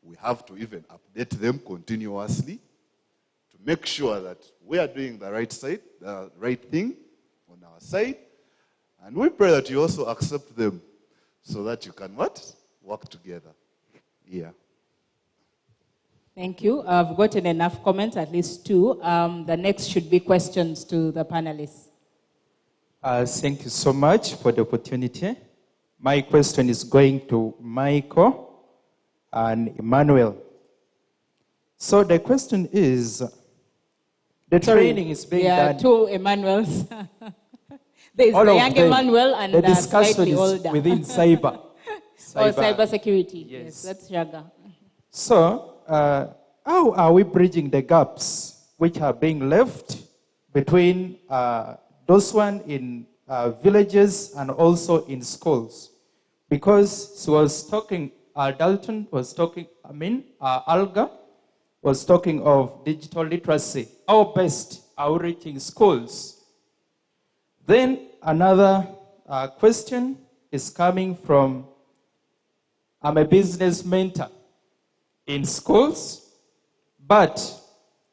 We have to even update them continuously to make sure that we are doing the right thing on our side. And we pray that you also accept them so that you can what? Work together. Yeah. Thank you. I've gotten enough comments, at least two. The next should be questions to the panelists. Thank you so much for the opportunity. My question is going to Michael and Emmanuel. So the question is, the training is being done. Two Emmanuels. There's All the of young them. Emmanuel and the the discussion slightly is older. within cyber. Cyber security. Yes. That's Jaga. So, how are we bridging the gaps which are being left between those one in villages and also in schools? Because she was talking, Dalton was talking, Alga was talking of digital literacy. How best are we reaching schools? Then another question is coming from, I'm a business mentor in schools, but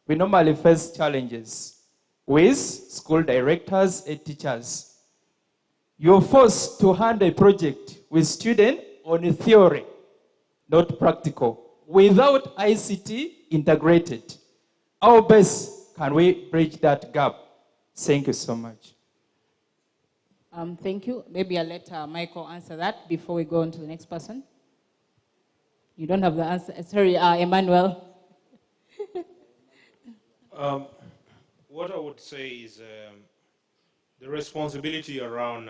we normally face challenges with school directors and teachers. You're forced to hand a project with students on a theory, not practical, without ICT integrated. How best can we bridge that gap? Thank you so much. Thank you. Maybe I'll let Michael answer that before we go on to the next person. You don't have the answer. Sorry, Emmanuel. What I would say is the responsibility around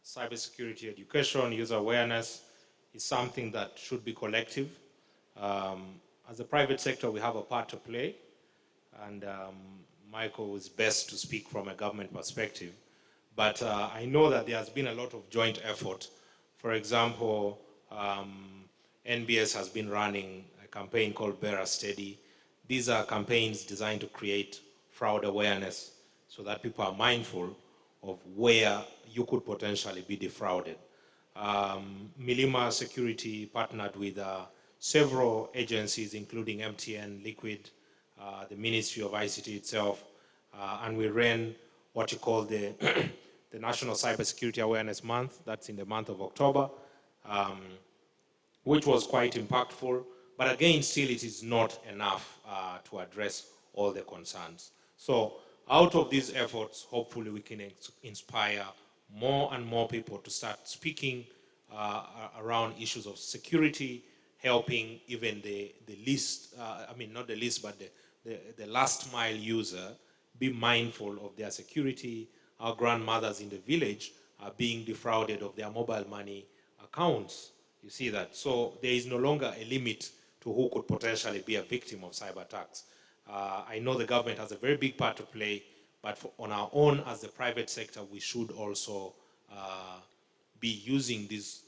cybersecurity education, user awareness, is something that should be collective. As a private sector, we have a part to play, and Michael is best to speak from a government perspective. But I know that there has been a lot of joint effort. For example, NBS has been running a campaign called Bearer Steady. These are campaigns designed to create fraud awareness so that people are mindful of where you could potentially be defrauded. Milima Security partnered with several agencies, including MTN, Liquid, the Ministry of ICT itself, and we ran what you call the, the National Cybersecurity Awareness Month. That's in the month of October, which was quite impactful. But again, still it is not enough to address all the concerns. So out of these efforts, hopefully we can inspire more and more people to start speaking around issues of security, helping even the least, not the least, but the last mile user be mindful of their security. Our grandmothers in the village are being defrauded of their mobile money accounts. You see that. So there is no longer a limit to who could potentially be a victim of cyber attacks. I know the government has a very big part to play, but on our own as the private sector, we should also be using these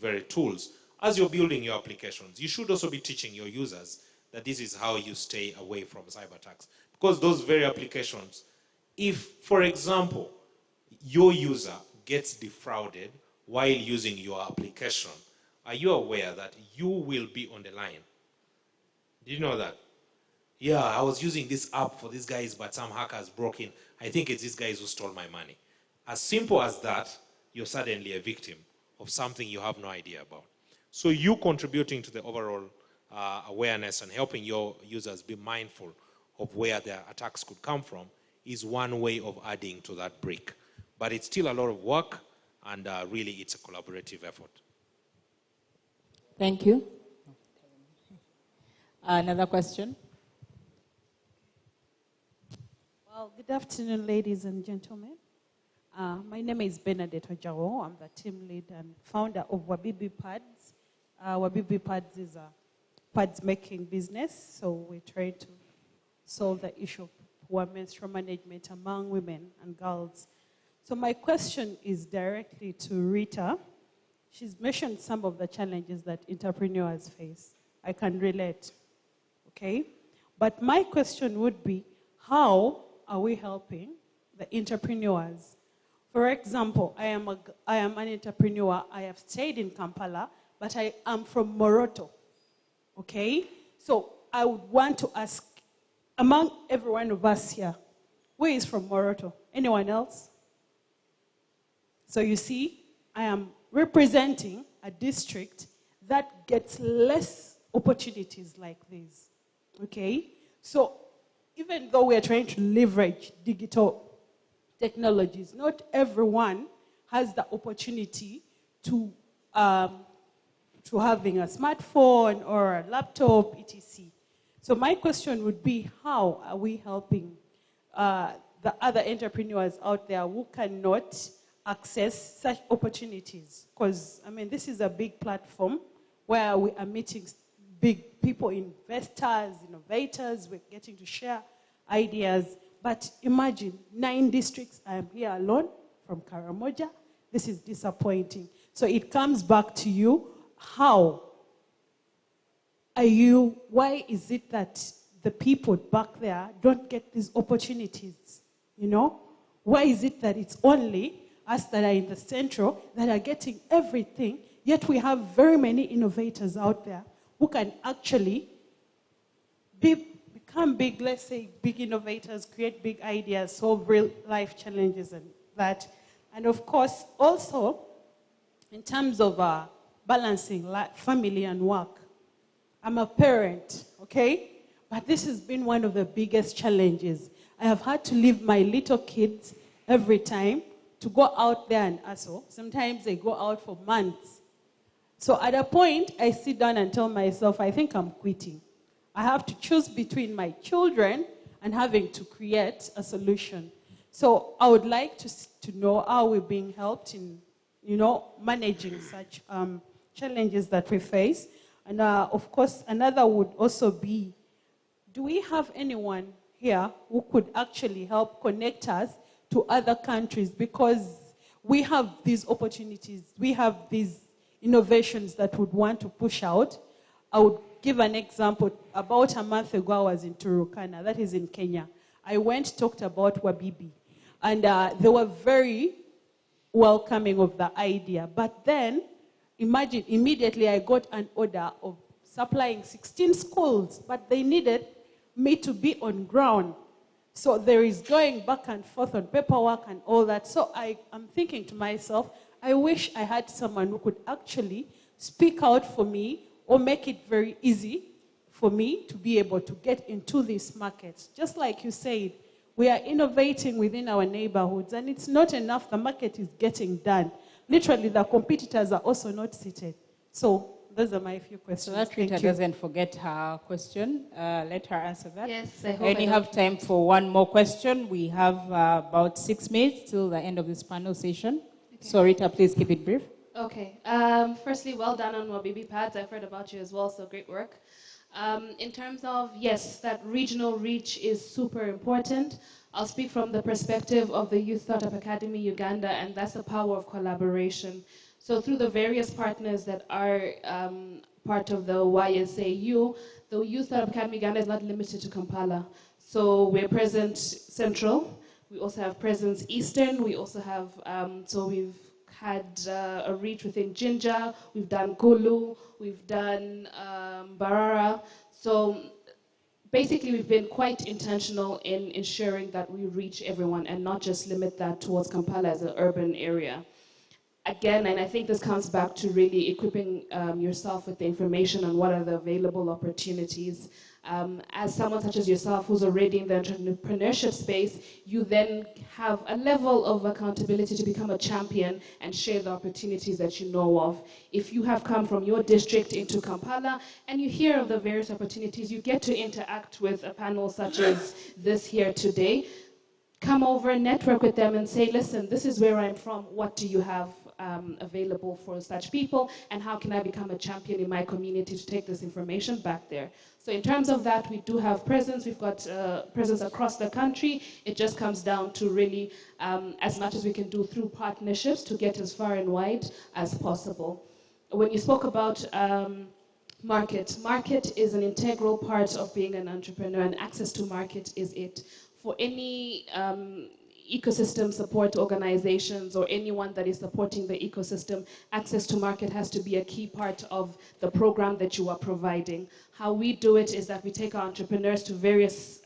very tools. As you're building your applications, you should also be teaching your users that this is how you stay away from cyber attacks. Because those very applications, if, for example, your user gets defrauded while using your application, are you aware that you will be on the line? Did you know that? Yeah, I was using this app for these guys, but some hackers broke in. I think it's these guys who stole my money. As simple as that, you're suddenly a victim of something you have no idea about. So you contributing to the overall awareness and helping your users be mindful of where their attacks could come from is one way of adding to that brick. But it's still a lot of work, and really it's a collaborative effort. Thank you. Another question? Well, good afternoon, ladies and gentlemen. My name is Bernadette Ojao. I'm the team lead and founder of Wabibi Pads. Wabibi Pads is a pads making business, so we try to solve the issue of poor menstrual management among women and girls. So my question is directly to Rita. She's mentioned some of the challenges that entrepreneurs face. I can relate, okay? But my question would be, how are we helping the entrepreneurs? For example, I am an entrepreneur. I have stayed in Kampala, but I am from Moroto, okay? So I would want to ask, among every one of us here, who is from Moroto? Anyone else? So you see, I am representing a district that gets less opportunities like these, okay? So even though we are trying to leverage digital technologies, not everyone has the opportunity to having a smartphone or a laptop, etc. So my question would be, how are we helping the other entrepreneurs out there who cannot access such opportunities? Because, I mean, this is a big platform where we are meeting big people, investors, innovators, we're getting to share ideas. But imagine, 9 districts, I am here alone from Karamoja. This is disappointing. So it comes back to you, how are you, why is it that the people back there don't get these opportunities, you know? Why is it that it's only us that are in the central that are getting everything, yet we have very many innovators out there who can actually become big, let's say big innovators, create big ideas, solve real life challenges and that. And of course, also, in terms of balancing family and work, I'm a parent, okay? But this has been one of the biggest challenges. I have had to leave my little kids every time to go out there and hustle. Sometimes they go out for months. So at a point, I sit down and tell myself, I think I'm quitting. I have to choose between my children and having to create a solution. So I would like to know how we're being helped in, you know, managing such challenges that we face. And of course, another would also be, do we have anyone here who could actually help connect us to other countries? Because we have these opportunities, we have these innovations that would want to push out. I would give an example. About a month ago, I was in Turukana, that is in Kenya. I went, talked about Wabibi, and they were very welcoming of the idea. But then, imagine, immediately I got an order of supplying 16 schools, but they needed me to be on ground. So there is going back and forth on paperwork and all that. So I'm thinking to myself, I wish I had someone who could actually speak out for me or make it very easy for me to be able to get into these markets. Just like you said, we are innovating within our neighborhoods, and it's not enough. The market is getting done. Literally, the competitors are also not seated. So those are my few questions. So that Rita doesn't forget her question. Let her answer that. Yes, I only have time for one more question. We have about 6 minutes till the end of this panel session. Okay. So Rita, please keep it brief. Okay. Firstly, well done on Wabibi Pads. I've heard about you as well, so great work. In terms of, yes, that regional reach is super important. I'll speak from the perspective of the Youth Startup Academy Uganda, and that's the power of collaboration. So through the various partners that are part of the YSAU, the Youth Startup Academy Uganda is not limited to Kampala. So we're present central. We also have presence eastern. We also have, so we've had a reach within Jinja, we've done Gulu, we've done Barara. So basically we've been quite intentional in ensuring that we reach everyone and not just limit that towards Kampala as an urban area. Again, and I think this comes back to really equipping yourself with the information on what are the available opportunities. As someone such as yourself who's already in the entrepreneurship space, you then have a level of accountability to become a champion and share the opportunities that you know of. If you have come from your district into Kampala and you hear of the various opportunities, you get to interact with a panel such as this here today. Come over, network with them and say, listen, this is where I'm from, what do you have available for such people, and how can I become a champion in my community to take this information back there? So in terms of that, we do have presence. We've got presence across the country. It just comes down to really, as much as we can do through partnerships to get as far and wide as possible. When you spoke about market is an integral part of being an entrepreneur, and access to market is it. For any ecosystem support organizations or anyone that is supporting the ecosystem, access to market has to be a key part of the program that you are providing. How we do it is that we take our entrepreneurs to various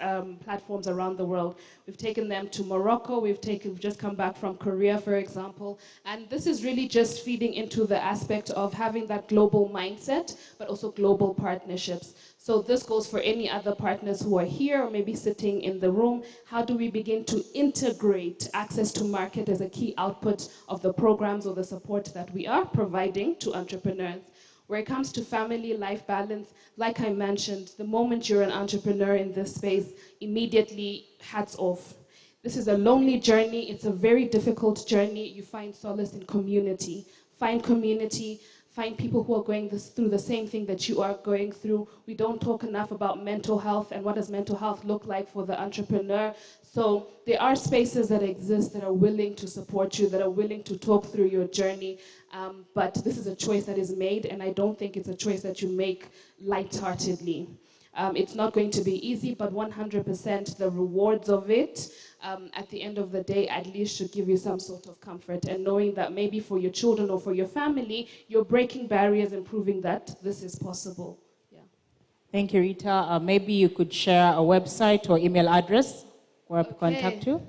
platforms around the world. We've taken them to Morocco, we've just come back from Korea, for example, and this is really just feeding into the aspect of having that global mindset, but also global partnerships. So this goes for any other partners who are here or maybe sitting in the room. How do we begin to integrate access to market as a key output of the programs or the support that we are providing to entrepreneurs? Where it comes to family life balance, like I mentioned, the moment you're an entrepreneur in this space, immediately hats off. This is a lonely journey. It's a very difficult journey. You find solace in community. Find community. Find people who are going through the same thing that you are going through. We don't talk enough about mental health and what does mental health look like for the entrepreneur. So there are spaces that exist that are willing to support you, that are willing to talk through your journey. But this is a choice that is made, and I don't think it's a choice that you make lightheartedly. It's not going to be easy, but 100% the rewards of it, at the end of the day, at least should give you some sort of comfort. And knowing that maybe for your children or for your family, you're breaking barriers and proving that this is possible. Yeah. Thank you, Rita. Maybe you could share a website or email address where to contact you.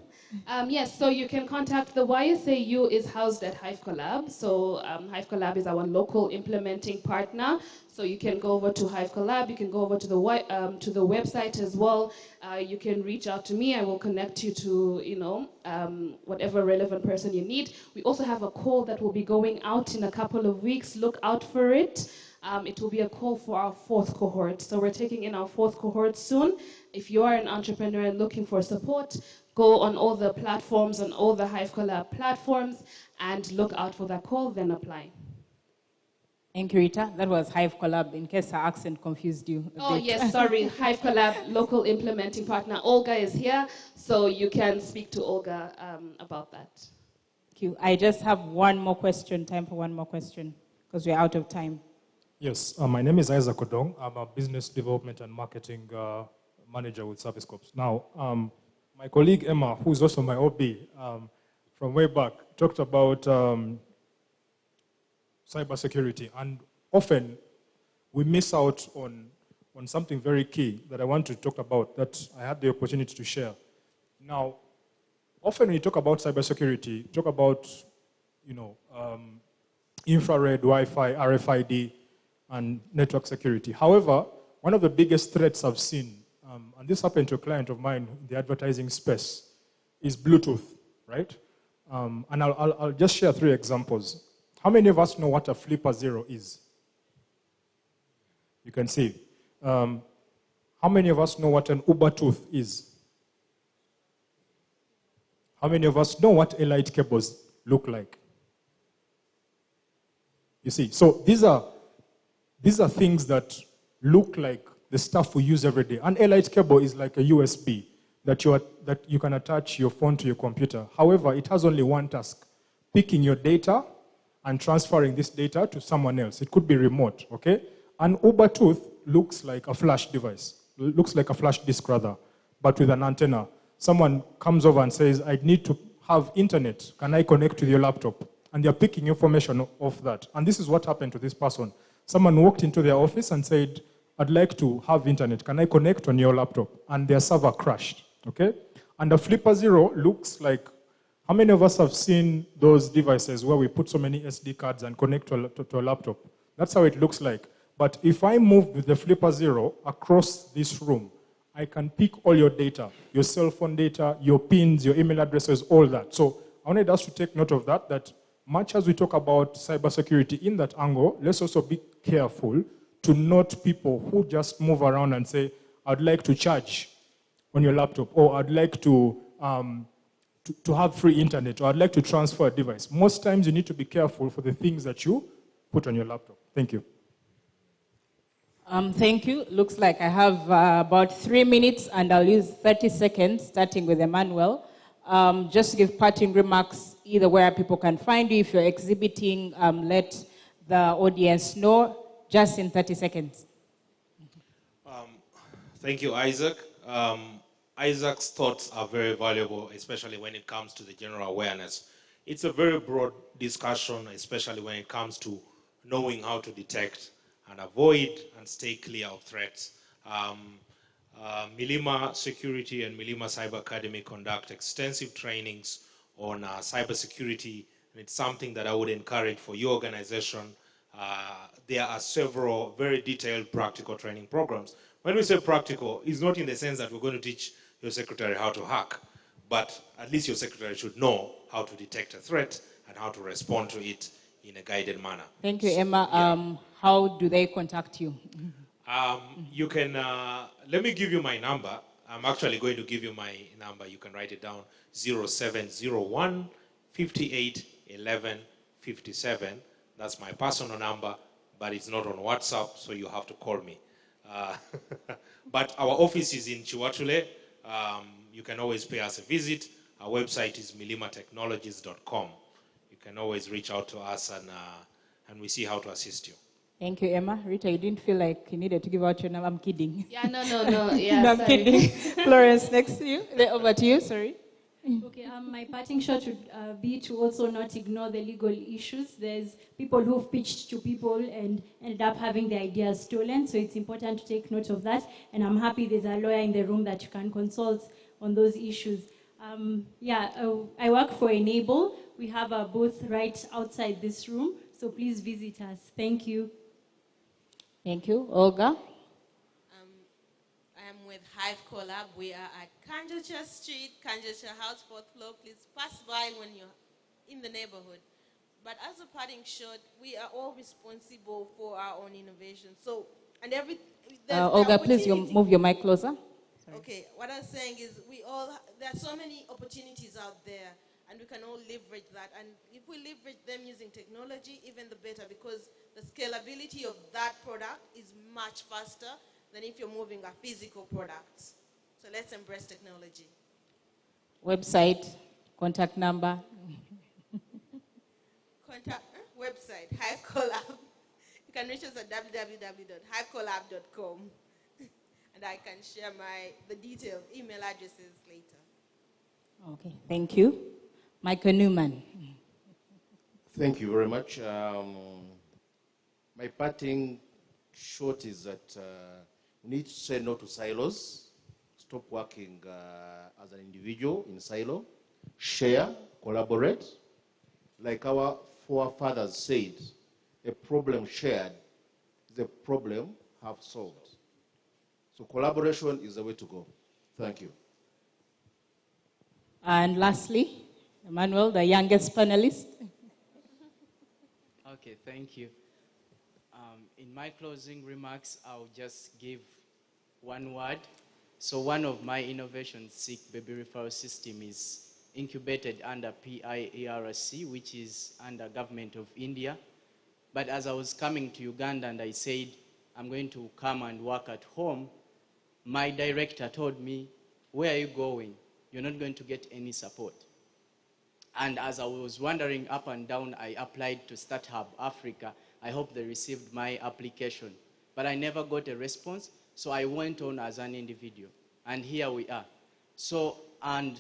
Yes, so you can contact the YSAU is housed at Hive Collab. So Hive Collab is our local implementing partner. So you can go over to Hive Collab. You can go over to the website as well. You can reach out to me. I will connect you to whatever relevant person you need. We also have a call that will be going out in a couple of weeks. Look out for it. It will be a call for our 4th cohort. So we're taking in our 4th cohort soon. If you are an entrepreneur and looking for support, go on all the platforms, on all the Hive Collab platforms, and look out for that call, then apply. Thank you, Rita. That was Hive Collab, in case our accent confused you a Oh, bit. yes, sorry. Hive Collab, local implementing partner. Olga is here, so you can speak to Olga about that. Thank you. I just have one more question, time for one more question, because we're out of time. Yes, my name is Isaac Odong. I'm a business development and marketing manager with Service Corps. Now, my colleague Emma, who's also my OB from way back, talked about cybersecurity, and often we miss out on something very key that I want to talk about that I had the opportunity to share. Now, often when you talk about cybersecurity, you talk about infrared, Wi-Fi, RFID, and network security. However, one of the biggest threats I've seen, and this happened to a client of mine in the advertising space, is Bluetooth, right? And I'll just share 3 examples. How many of us know what a Flipper Zero is? You can see. How many of us know what an Ubertooth is? How many of us know what Elite cables look like? You see, so these are things that look like the stuff we use every day. An Elite cable is like a USB that you can attach your phone to your computer. However, it has only one task: picking your data and transferring this data to someone else. It could be remote, okay? An Ubertooth looks like a flash device, looks like a flash disk rather, but with an antenna. Someone comes over and says, I need to have internet. Can I connect to your laptop? And they're picking information off that. And this is what happened to this person. Someone walked into their office and said, I'd like to have internet. Can I connect on your laptop? And their server crashed, okay? And a Flipper Zero looks like, how many of us have seen those devices where we put so many SD cards and connect to a laptop? That's how it looks like. But if I move with the Flipper Zero across this room, I can pick all your data, your cell phone data, your pins, your email addresses, all that. So I wanted us to take note of that, that much as we talk about cybersecurity in that angle, let's also be careful to note people who just move around and say, I'd like to charge on your laptop, or I'd like to have free internet, or I'd like to transfer a device. Most times you need to be careful for the things that you put on your laptop. Thank you. Thank you. Looks like I have about 3 minutes, and I'll use 30 seconds, starting with Emmanuel. Just to give parting remarks, either where people can find you. If you're exhibiting, let the audience know, just in 30 seconds. Thank you, Isaac. Isaac's thoughts are very valuable, especially when it comes to the general awareness. It's a very broad discussion, especially when it comes to knowing how to detect and avoid and stay clear of threats. Milima Security and Milima Cyber Academy conduct extensive trainings on cybersecurity, and it's something that I would encourage for your organization. There are several very detailed practical training programs. When we say practical, it's not in the sense that we're going to teach your secretary how to hack, but at least your secretary should know how to detect a threat and how to respond to it in a guided manner. Thank you, Emma. How do they contact you? You can, let me give you my number. I'm actually going to give you my number. You can write it down, 0701 58 11 57. That's my personal number, but it's not on WhatsApp, so you have to call me. But our office is in Chiwatule. You can always pay us a visit. Our website is milimatechnologies.com. You can always reach out to us, and we see how to assist you. Thank you, Emma. Rita, you didn't feel like you needed to give out your number. I'm kidding. Yeah, no. Yeah, no, I'm sorry. kidding. Florence, next to you. Over to you, sorry. Okay, my parting shot would be to also not ignore the legal issues. There's people who've pitched to people and ended up having their ideas stolen, so it's important to take note of that. And I'm happy there's a lawyer in the room that you can consult on those issues. I work for Enable. We have a booth right outside this room, so please visit us. Thank you. Thank you. Olga? I am with Hive Collab. We are at Kanjacha Street, Kanjacha House, 4th floor. Please pass by when you're in the neighborhood. But as a parting shot, we are all responsible for our own innovation. So, and Olga, please move your mic closer. Sorry. Okay, what I'm saying is there are so many opportunities out there, and we can all leverage that. And if we leverage them using technology, even the better, because the scalability of that product is much faster than if you're moving a physical product. So let's embrace technology. Website, contact number. Website, Hive Collab. You can reach us at www.hivecollab.com. And I can share the detailed email addresses later. Okay, thank you. Michael Newman. Thank you very much. My parting shot is that we need to say no to silos, stop working as an individual in silo, share, collaborate. Like our forefathers said, a problem shared is a problem half solved. So collaboration is the way to go. Thank you. And lastly, Emmanuel, the youngest panelist. Okay, thank you. In my closing remarks, I'll just give one word. So one of my innovations, SICK baby referral system, is incubated under PIARC, which is under Government of India. But as I was coming to Uganda and I said, I'm going to come and work at home, my director told me, where are you going? You're not going to get any support. And as I was wandering up and down, I applied to StartHub Africa. I hope they received my application. But I never got a response, so I went on as an individual. And here we are. So, and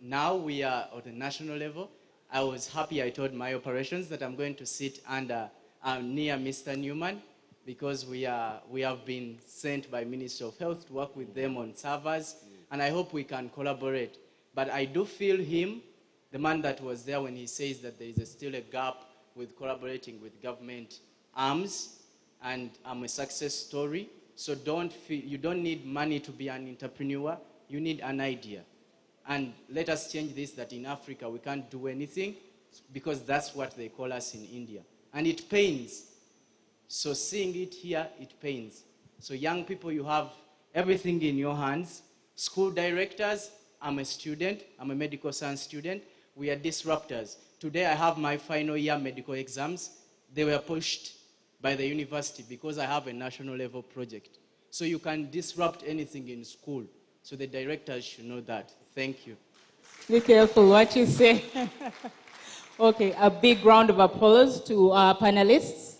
now we are at the national level. I was happy I told my operations that I'm going to sit under, near Mr. Newman, because we have been sent by Ministry of Health to work with them on servers, and I hope we can collaborate. But I do feel him, the man that was there when he says that there is still a gap with collaborating with government arms, and I'm a success story. So you don't need money to be an entrepreneur, you need an idea. And let us change this, that in Africa we can't do anything, because that's what they call us in India. And it pains. So seeing it here, it pains. So young people, you have everything in your hands. School directors, I'm a student, I'm a medical science student. We are disruptors. Today I have my final year medical exams. They were pushed by the university because I have a national level project. So you can disrupt anything in school. So the directors should know that. Thank you. Be careful what you say. Okay, a big round of applause to our panelists.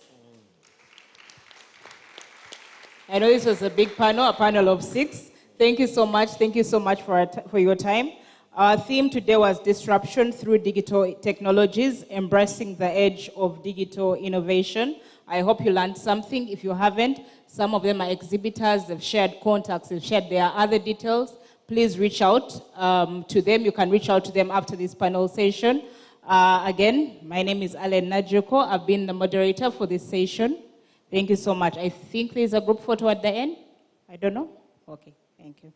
I know this was a big panel, a panel of 6. Thank you so much. Thank you so much for your time. Our theme today was disruption through digital technologies, embracing the edge of digital innovation. I hope you learned something. If you haven't, some of them are exhibitors. They've shared contacts. They've shared their other details. Please reach out to them. You can reach out to them after this panel session. Again, my name is Alen Najoko. I've been the moderator for this session. Thank you so much. I think there's a group photo at the end. I don't know. Okay, thank you.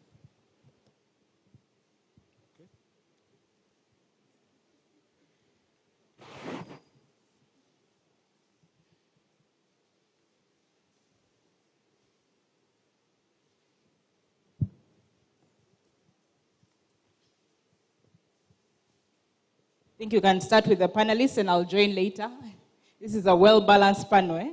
I think you can start with the panelists and I'll join later. This is a well-balanced panel, eh?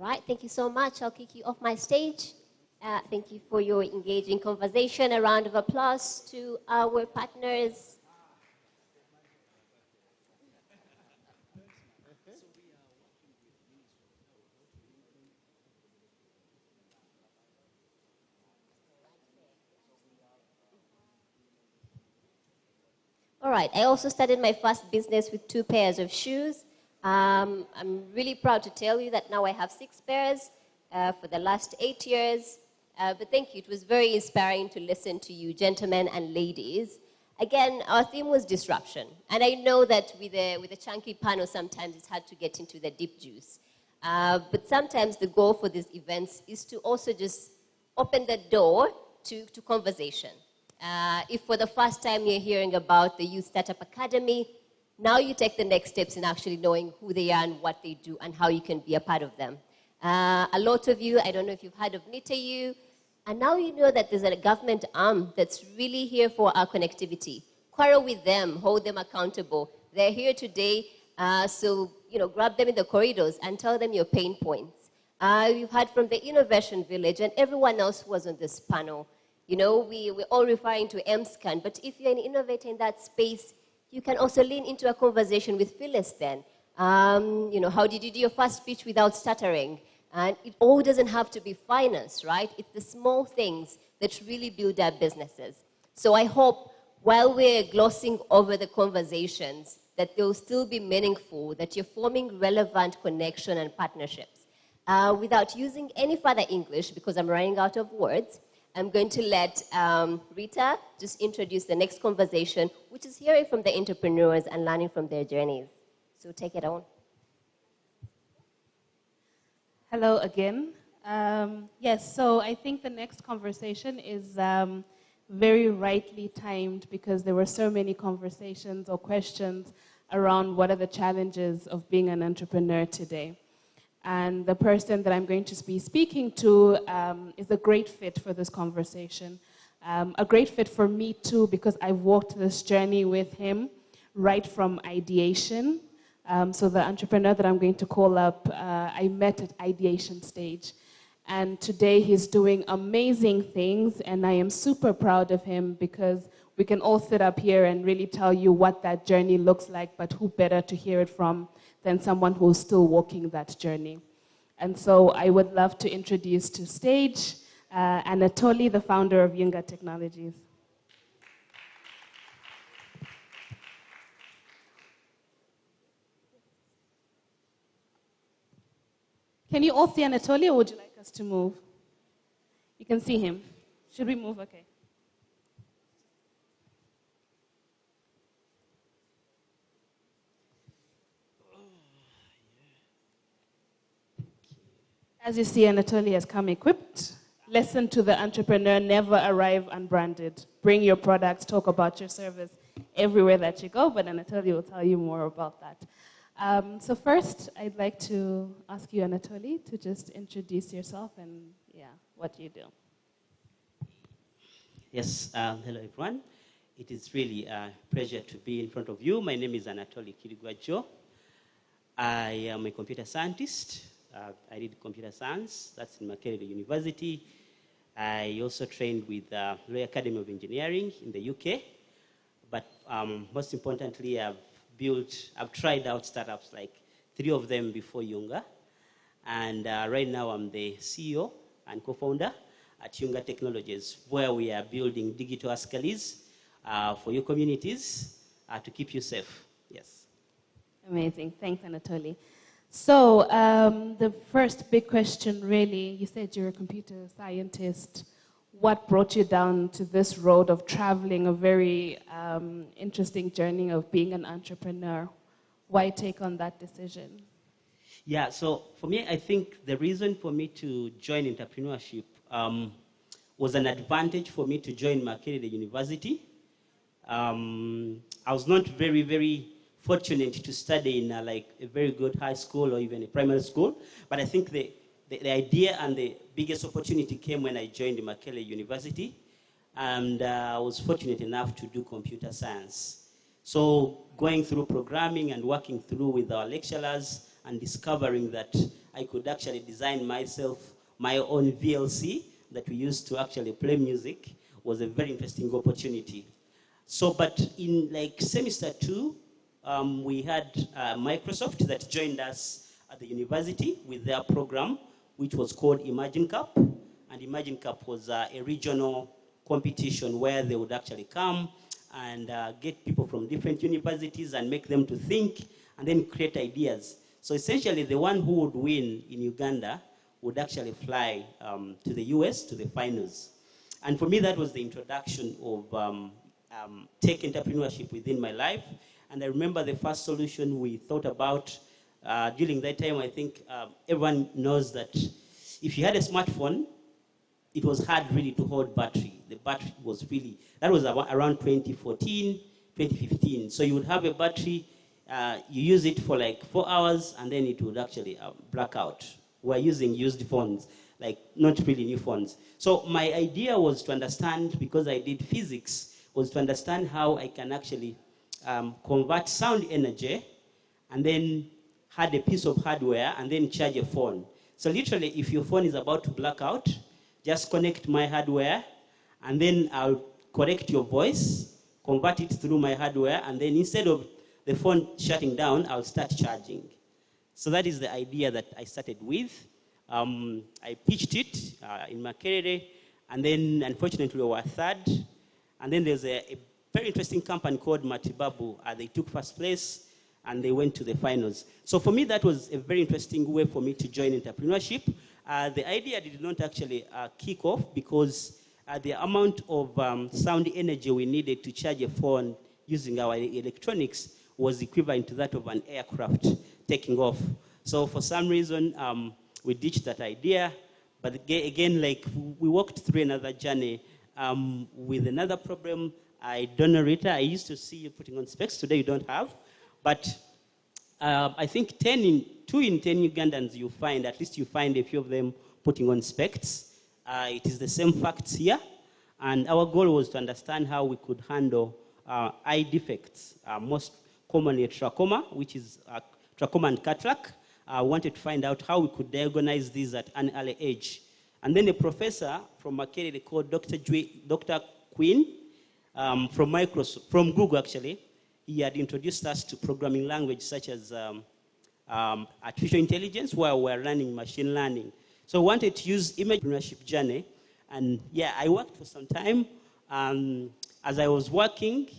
All right, thank you so much. I'll kick you off my stage. Thank you for your engaging conversation. A round of applause to our partners. All right, I also started my first business with 2 pairs of shoes. I'm really proud to tell you that now I have 6 pairs for the last 8 years. But thank you. It was very inspiring to listen to you, gentlemen and ladies. Again, our theme was disruption. And I know that with a chunky panel, sometimes it's hard to get into the deep juice. But sometimes the goal for these events is to also just open the door to conversation. If for the first time you're hearing about the Youth Startup Academy, now you take the next steps in actually knowing who they are and what they do and how you can be a part of them. A lot of you, I don't know if you've heard of NITAU, and now you know that there's a government arm that's really here for our connectivity. Quarrel with them, hold them accountable. They're here today, so grab them in the corridors and tell them your pain points. You've heard from the Innovation Village and everyone else who was on this panel. We're all referring to MSCAN, but if you're an innovator in that space, you can also lean into a conversation with Phyllis then. How did you do your first speech without stuttering? And it all doesn't have to be finance, right? It's the small things that really build our businesses. So I hope while we're glossing over the conversations, that they'll still be meaningful, that you're forming relevant connection and partnerships. Without using any further English, because I'm running out of words, I'm going to let Rita just introduce the next conversation, which is hearing from the entrepreneurs and learning from their journeys. So take it on. Hello again. Yes, so I think the next conversation is very rightly timed because there were so many conversations or questions around what are the challenges of being an entrepreneur today. And the person that I'm going to be speaking to is a great fit for this conversation. A great fit for me too because I've walked this journey with him right from ideation. So the entrepreneur that I'm going to call up, I met at ideation stage. And today he's doing amazing things, and I am super proud of him because we can all sit up here and really tell you what that journey looks like, but who better to hear it from than someone who's still walking that journey. And so I would love to introduce to stage Anatoly, the founder of Uganda Technologies. Can you all see Anatoly, or would you like us to move? You can see him. Should we move? Okay. As you see, Anatoly has come equipped. Lesson to the entrepreneur, never arrive unbranded. Bring your products, talk about your service everywhere that you go, but Anatoly will tell you more about that. So first, I'd like to ask you, Anatoly, to just introduce yourself and what you do. Yes, hello everyone. It is really a pleasure to be in front of you. My name is Anatoly Kirigwajo. I am a computer scientist. I did computer science, that's in Makerere University. I also trained with the Royal Academy of Engineering in the UK. But most importantly, I've tried out startups, like 3 of them before Uganda. And right now I'm the CEO and co-founder at Uganda Technologies, where we are building digital Askalis for your communities to keep you safe. Yes. Amazing. Thanks, Anatoly. So the first big question, really, you said you're a computer scientist. What brought you down to this road of traveling a very interesting journey of being an entrepreneur? Why take on that decision? Yeah, so for me, I think the reason for me to join entrepreneurship was an advantage for me to join Makerere University. I was not very, very fortunate to study in a very good high school or even a primary school, but I think the idea and the biggest opportunity came when I joined Makerere University, and I was fortunate enough to do computer science. So going through programming and working through with our lecturers and discovering that I could actually design myself my own VLC that we used to actually play music was a very interesting opportunity. So, but in semester 2, we had Microsoft that joined us at the university with their program, which was called Imagine Cup. And Imagine Cup was a regional competition where they would actually come and get people from different universities and make them to think and then create ideas. So essentially, the one who would win in Uganda would actually fly to the US to the finals. And for me, that was the introduction of tech entrepreneurship within my life. And I remember the first solution we thought about during that time. I think everyone knows that if you had a smartphone, it was hard really to hold battery. The battery was really, that was around 2014, 2015. So you would have a battery, you use it for 4 hours, and then it would actually black out. We're using used phones, not really new phones. So my idea was to understand, because I did physics, was to understand how I can actually convert sound energy and then had a piece of hardware and then charge a phone. So literally, if your phone is about to black out, just connect my hardware and then I'll correct your voice, convert it through my hardware, and then instead of the phone shutting down, I'll start charging. So that is the idea that I started with. I pitched it in Makerere, and then unfortunately we were third. And then there's a very interesting company called Matibabu. They took first place and they went to the finals. So for me, that was a very interesting way for me to join entrepreneurship. The idea did not actually kick off because the amount of sound energy we needed to charge a phone using our electronics was equivalent to that of an aircraft taking off. So for some reason, we ditched that idea. But again, like we walked through another journey with another problem. I don't know, Rita, I used to see you putting on specs. Today you don't have. But I think 2 in 10 Ugandans you find, at least you find a few of them putting on specs. It is the same facts here. And our goal was to understand how we could handle eye defects, most commonly trachoma, which is trachoma and cataract. I wanted to find out how we could diagnose these at an early age. And then a professor from Makerere called Dr. Quinn from Google actually, he had introduced us to programming language such as artificial intelligence, where we're learning machine learning. So I wanted to use image entrepreneurship journey. And yeah, I worked for some time. As I was working,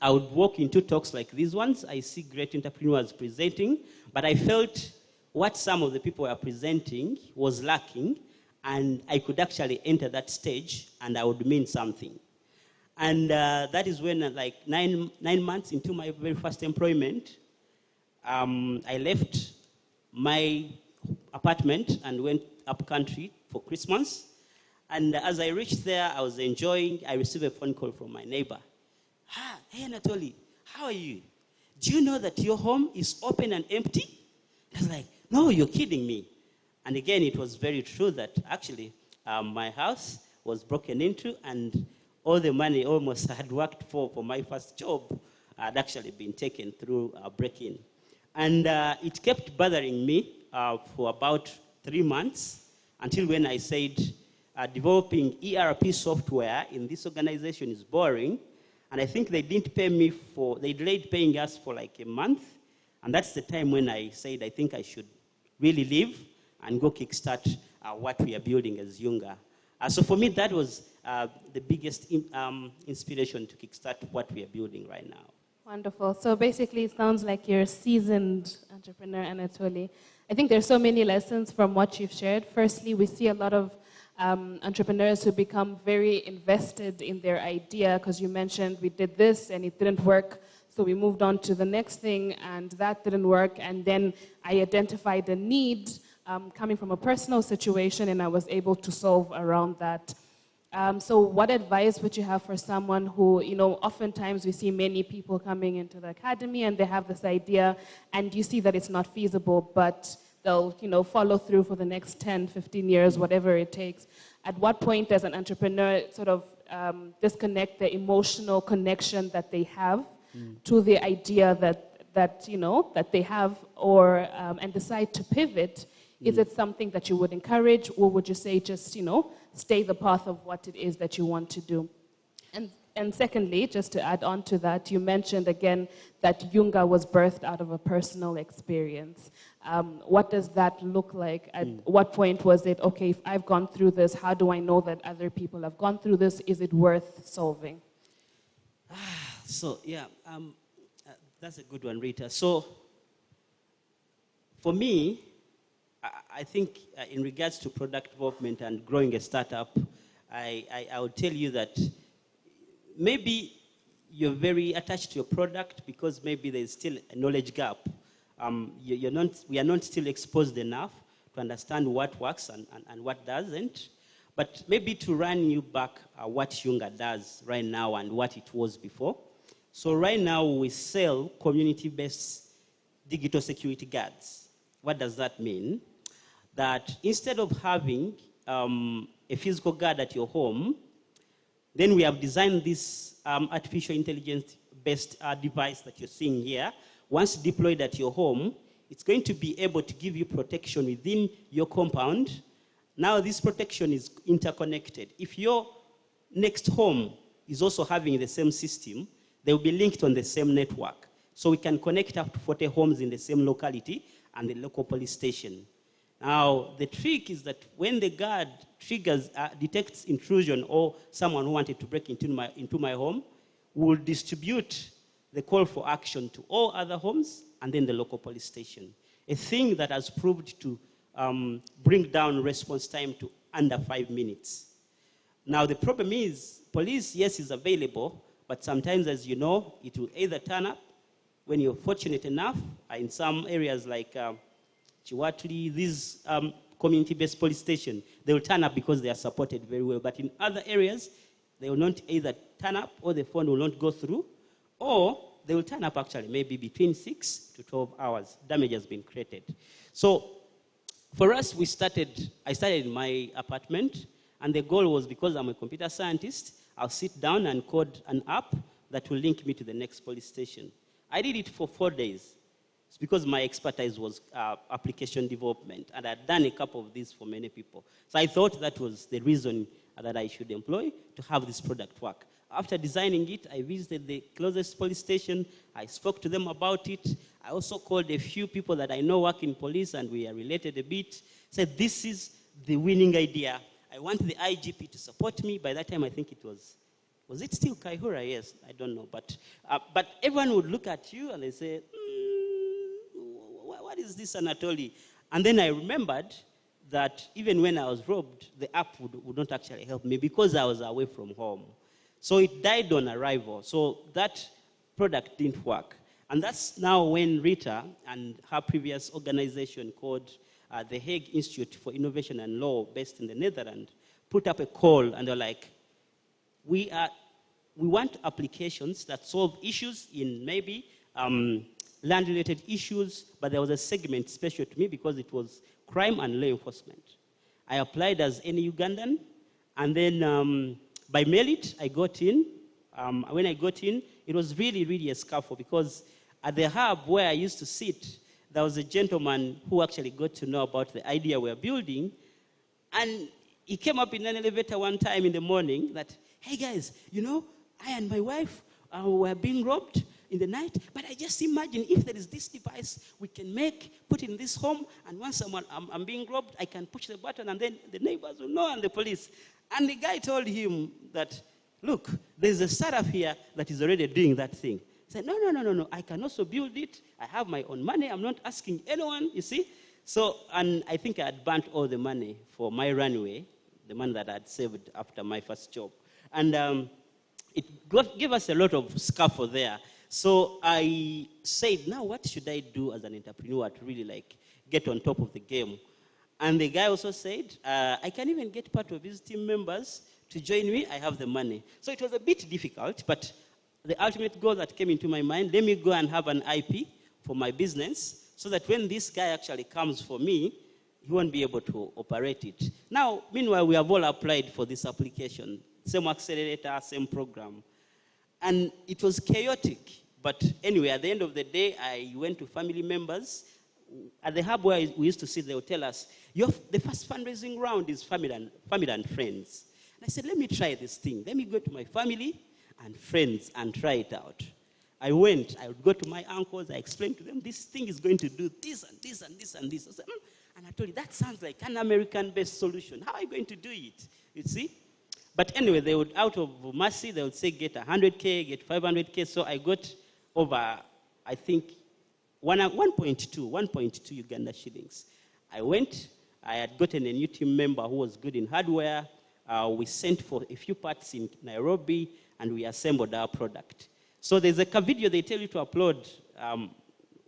I would walk into talks like these ones. I see great entrepreneurs presenting, but I felt what some of the people were presenting was lacking, and I could actually enter that stage and I would mean something. And that is when, like 9 months into my very first employment, I left my apartment and went up country for Christmas. And as I reached there, I was enjoying. I received a phone call from my neighbor. Hey, Anatoly, how are you? Do you know that your home is open and empty? I was like, no, you're kidding me. And again, it was very true that actually my house was broken into, and all the money almost I had worked for my first job had actually been taken through break-in. And it kept bothering me for about 3 months until when I said, developing ERP software in this organization is boring. And I think they didn't pay me they delayed paying us for like a month. And that's the time when I said, I think I should really leave and go kickstart what we are building as Yunga. So for me, that was the biggest inspiration to kickstart what we are building right now. Wonderful. So basically, it sounds like you're a seasoned entrepreneur, Anatoly. I think there's so many lessons from what you've shared. Firstly, we see a lot of entrepreneurs who become very invested in their idea, because you mentioned we did this and it didn't work, so we moved on to the next thing and that didn't work, and then I identified a need coming from a personal situation and I was able to solve around that. So what advice would you have for someone who, oftentimes we see many people coming into the academy and they have this idea and you see that it's not feasible, but they'll, follow through for the next 10, 15 years, whatever it takes. At what point does an entrepreneur sort of disconnect the emotional connection that they have to the idea that they have, or and decide to pivot? Is it something that you would encourage, or would you say just, stay the path of what it is that you want to do? And secondly, just to add on to that, you mentioned again that Yunga was birthed out of a personal experience. What does that look like? At what point was it, okay, if I've gone through this, how do I know that other people have gone through this? Is it worth solving? So, yeah, that's a good one, Rita. So, for me, I think in regards to product development and growing a startup, I would tell you that maybe you're very attached to your product because maybe there's still a knowledge gap. We are not still exposed enough to understand what works and what doesn't. But maybe to run you back what Yunga does right now and what it was before. So right now we sell community-based digital security guards. What does that mean? That instead of having a physical guard at your home, then we have designed this artificial intelligence-based device that you're seeing here. Once deployed at your home, it's going to be able to give you protection within your compound. Now this protection is interconnected. If your next home is also having the same system, they will be linked on the same network. So we can connect up to 40 homes in the same locality and the local police station. Now, the trick is that when the guard detects intrusion or someone who wanted to break into my home, we'll distribute the call for action to all other homes and then the local police station. A thing that has proved to bring down response time to under 5 minutes. Now, the problem is, police, yes, is available, but sometimes, as you know, it will either turn up when you're fortunate enough, in some areas like Chiwatli, these community-based police stations, they will turn up because they are supported very well. But in other areas, they will not either turn up or the phone will not go through, or they will turn up actually maybe between 6 to 12 hours. Damage has been created. So for us, I started in my apartment, and the goal was, because I'm a computer scientist, I'll sit down and code an app that will link me to the next police station. I did it for 4 days. It's because my expertise was application development, and I'd done a couple of these for many people. So I thought that was the reason that I should employ to have this product work. After designing it, I visited the closest police station. I spoke to them about it. I also called a few people that I know work in police, and we are related a bit. Said, this is the winning idea. I want the IGP to support me. By that time, I think it was it still Kaihura? Yes, I don't know. But everyone would look at you and they say, what is this, Anatoly? And then I remembered that even when I was robbed, the app would not actually help me because I was away from home. So it died on arrival. So that product didn't work. And that's now when Rita and her previous organization called the Hague Institute for Innovation and Law, based in the Netherlands, put up a call, and they're like, we want applications that solve issues in maybe land-related issues, but there was a segment special to me because it was crime and law enforcement. I applied as any Ugandan, and then by merit, I got in. When I got in, it was really, really a scaffold, because at the hub where I used to sit, there was a gentleman who actually got to know about the idea we're building, and he came up in an elevator one time in the morning that, hey guys, you know, I and my wife were being robbed in the night, but I just imagine if there is this device we can put in this home, and once I'm being robbed, I can push the button, and then the neighbors will know, and the police. And the guy told him that, look, there's a startup here that is already doing that thing. He said, no, I can also build it. I have my own money. I'm not asking anyone, you see. So, and I think I had burnt all the money for my runway, the money that I had saved after my first job. And it gave us a lot of scaffold there. So I said, now what should I do as an entrepreneur to really get on top of the game? And the guy also said, I can even get part of his team members to join me. I have the money. So it was a bit difficult, but the ultimate goal that came into my mind, let me go and have an IP for my business so that when this guy actually comes for me, he won't be able to operate it. Now, meanwhile, we have all applied for this application. Same accelerator, same program. And it was chaotic. But anyway, at the end of the day, I went to family members. At the hub where we used to sit, they would tell us, the first fundraising round is family and friends. And I said, let me try this thing. Let me go to my family and friends and try it out. I would go to my uncles, I explained to them, this thing is going to do this and this and this and this. I said, And I told you, that sounds like an American-based solution. How are you going to do it? You see? But anyway, they would, out of mercy, they would say, get 100K, get 500K. So I got over, I think, 1.2 Uganda shillings. I went, I had gotten a new team member who was good in hardware. We sent for a few parts in Nairobi, and we assembled our product. So there's a video they tell you to upload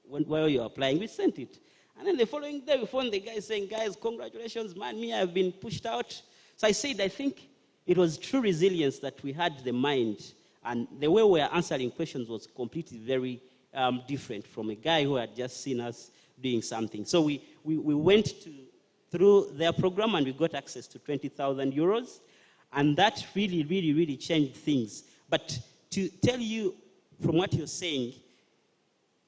while you're applying. We sent it. And then the following day, we phoned the guy saying, guys, congratulations, man, me, I've been pushed out. So I said, I think it was true resilience that we had the mind, and the way we were answering questions was completely very different from a guy who had just seen us doing something. So we went through their program, and we got access to 20,000 euros, and that really, really, really changed things. But to tell you from what you're saying,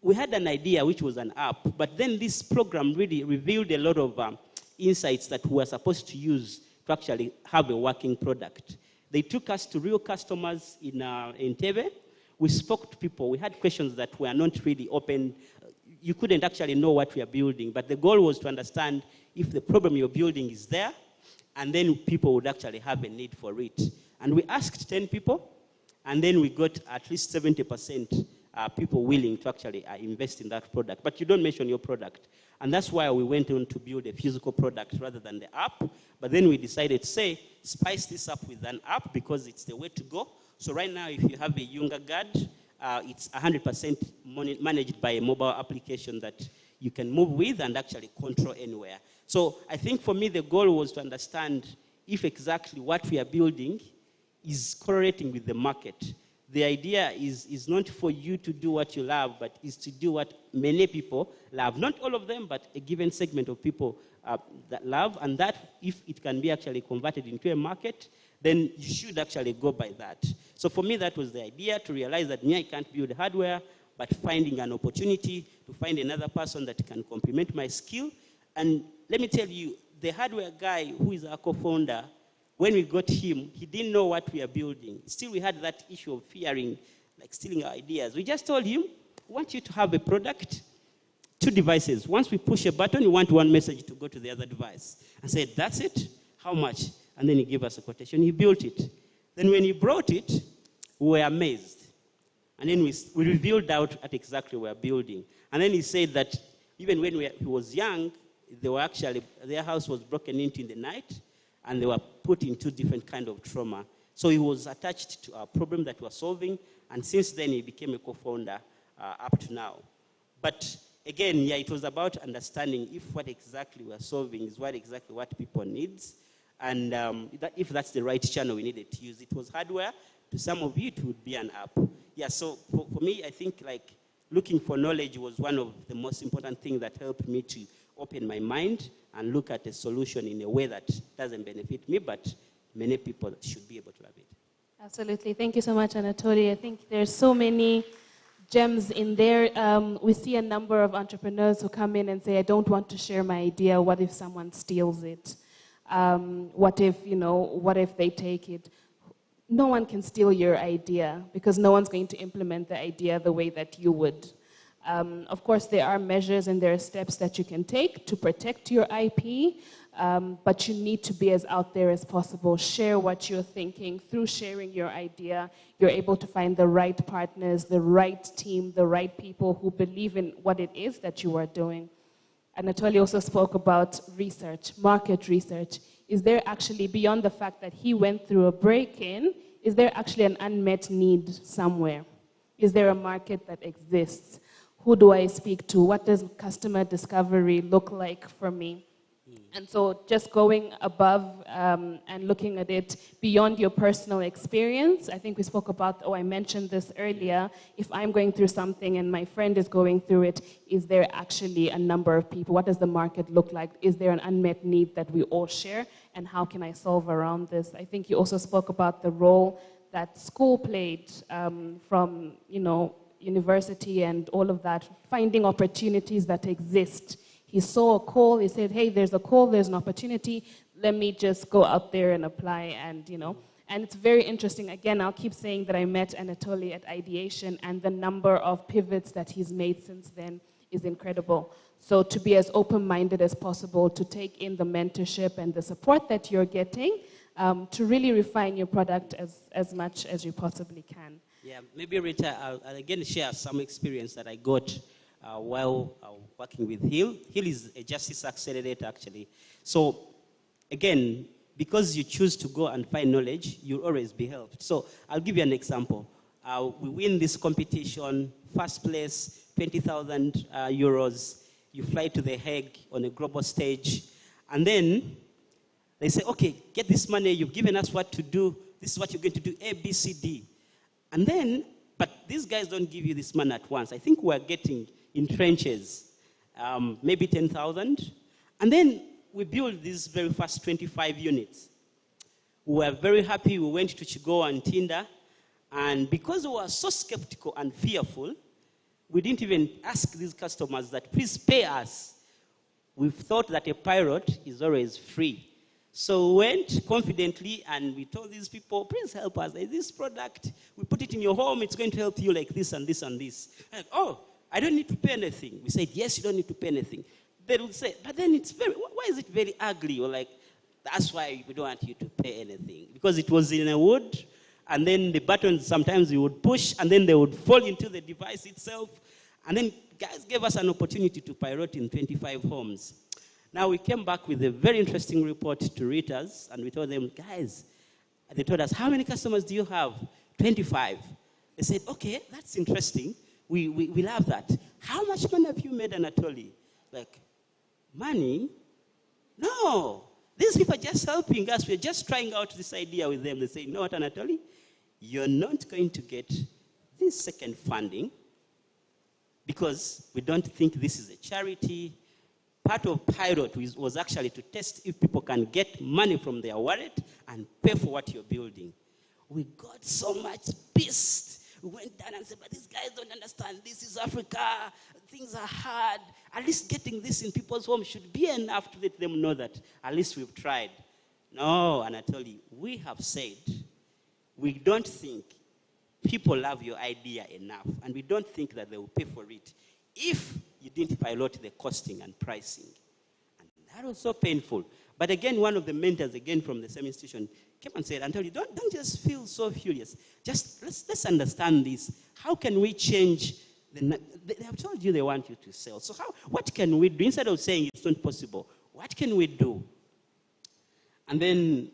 we had an idea which was an app, but then this program really revealed a lot of insights that we were supposed to use to actually have a working product. They took us to real customers in Tebe. We spoke to people. We had questions that were not really open. You couldn't actually know what we are building, but the goal was to understand if the problem you're building is there, and then people would actually have a need for it. And we asked 10 people, and then we got at least 70% people willing to actually invest in that product. But you don't mention your product. And that's why we went on to build a physical product rather than the app. But then we decided to say, spice this up with an app because it's the way to go. So right now, if you have a younger guard it's 100% managed by a mobile application that you can move with and actually control anywhere. So I think for me, the goal was to understand if exactly what we are building is correlating with the market. The idea is not for you to do what you love, but is to do what many people love. Not all of them, but a given segment of people that love, and that if it can be actually converted into a market, then you should actually go by that. So for me, that was the idea, to realize that me, I can't build hardware, but finding an opportunity to find another person that can complement my skill. And let me tell you, the hardware guy who is our co-founder, when we got him, he didn't know what we are building. Still, we had that issue of fearing, like stealing our ideas. We just told him, we want you to have a product, 2 devices. Once we push a button, you want one message to go to the other device. I said, that's it? How much? And then he gave us a quotation. He built it. Then when he brought it, we were amazed. And then we revealed out at exactly what we are building. And then he said that even when he was young, their house was broken into in the night, and they were put into different kind of trauma. So he was attached to a problem that we were solving, and since then he became a co-founder up to now. But again, yeah, it was about understanding if what exactly we are solving is what people needs, and if that's the right channel we needed to use. It was hardware. To some of you, it would be an app. Yeah, so for me, I think like looking for knowledge was one of the most important things that helped me to open my mind and look at a solution in a way that doesn't benefit me, but many people should be able to have it. Absolutely. Thank you so much, Anatoly. I think there's so many gems in there. We see a number of entrepreneurs who come in and say, I don't want to share my idea. What if someone steals it? What if they take it? No one can steal your idea because no one's going to implement the idea the way that you would. Of course, there are measures and there are steps that you can take to protect your IP, but you need to be as out there as possible. Share what you're thinking. Through sharing your idea, you're able to find the right partners, the right team, the right people who believe in what it is that you are doing. Anatoly also spoke about research, market research. Is there actually, beyond the fact that he went through a break-in, is there actually an unmet need somewhere? Is there a market that exists? Who do I speak to? What does customer discovery look like for me? And so just going above and looking at it beyond your personal experience. I think we spoke about, I mentioned this earlier, if I'm going through something and my friend is going through it, is there actually a number of people? What does the market look like? Is there an unmet need that we all share? And how can I solve around this? I think you also spoke about the role that school played from, university and all of that, finding opportunities that exist. He saw a call, he said, hey, there's a call, there's an opportunity, let me just go out there and apply, and it's very interesting. Again, I'll keep saying that I met Anatoly at Ideation, and the number of pivots that he's made since then is incredible. So to be as open-minded as possible, to take in the mentorship and the support that you're getting, to really refine your product as much as you possibly can. Yeah, maybe Rita, I'll again share some experience that I got while working with Hill. Hill is a justice accelerator, actually. So, again, because you choose to go and find knowledge, you'll always be helped. So, I'll give you an example. We win this competition, first place, 20,000 euros. You fly to The Hague on a global stage. And then they say, okay, get this money. You've given us what to do. This is what you're going to do, A, B, C, D. And then, but these guys don't give you this money at once. I think we're getting in trenches, maybe 10,000. And then we built these very first 25 units. We were very happy. We went to Chigo and Tinder. And because we were so skeptical and fearful, we didn't even ask these customers that, please pay us. We thought that a pirate is always free. So we went confidently and we told these people, please help us. There's this product, we put it in your home, it's going to help you like this and this and this. Like, oh, I don't need to pay anything. We said, yes, you don't need to pay anything. They would say, but then why is it very ugly? Or like, that's why we don't want you to pay anything. Because it was in a wood, and then the buttons sometimes you would push, and then they would fall into the device itself. And then guys gave us an opportunity to pirate in 25 homes. Now, we came back with a very interesting report to readers, and we told them, guys, they told us, how many customers do you have? 25. They said, okay, that's interesting. We love that. How much money have you made, Anatoly? Like, money? No. These people are just helping us. We're just trying out this idea with them. They say, you know what, Anatoly? You're not going to get this second funding because we don't think this is a charity. Part of pilot was actually to test if people can get money from their wallet and pay for what you're building. We got so much pissed. We went down and said, but these guys don't understand. This is Africa. Things are hard. At least getting this in people's homes should be enough to let them know that at least we've tried. No, Anatoly, we have said we don't think people love your idea enough, and we don't think that they will pay for it if you didn't pilot the costing and pricing. And that was so painful. But again, one of the mentors, again from the same institution, came and said, Anatoly, don't just feel so furious. Just let's understand this. How can we change they have told you they want you to sell. So what can we do? Instead of saying it's not possible, what can we do? And then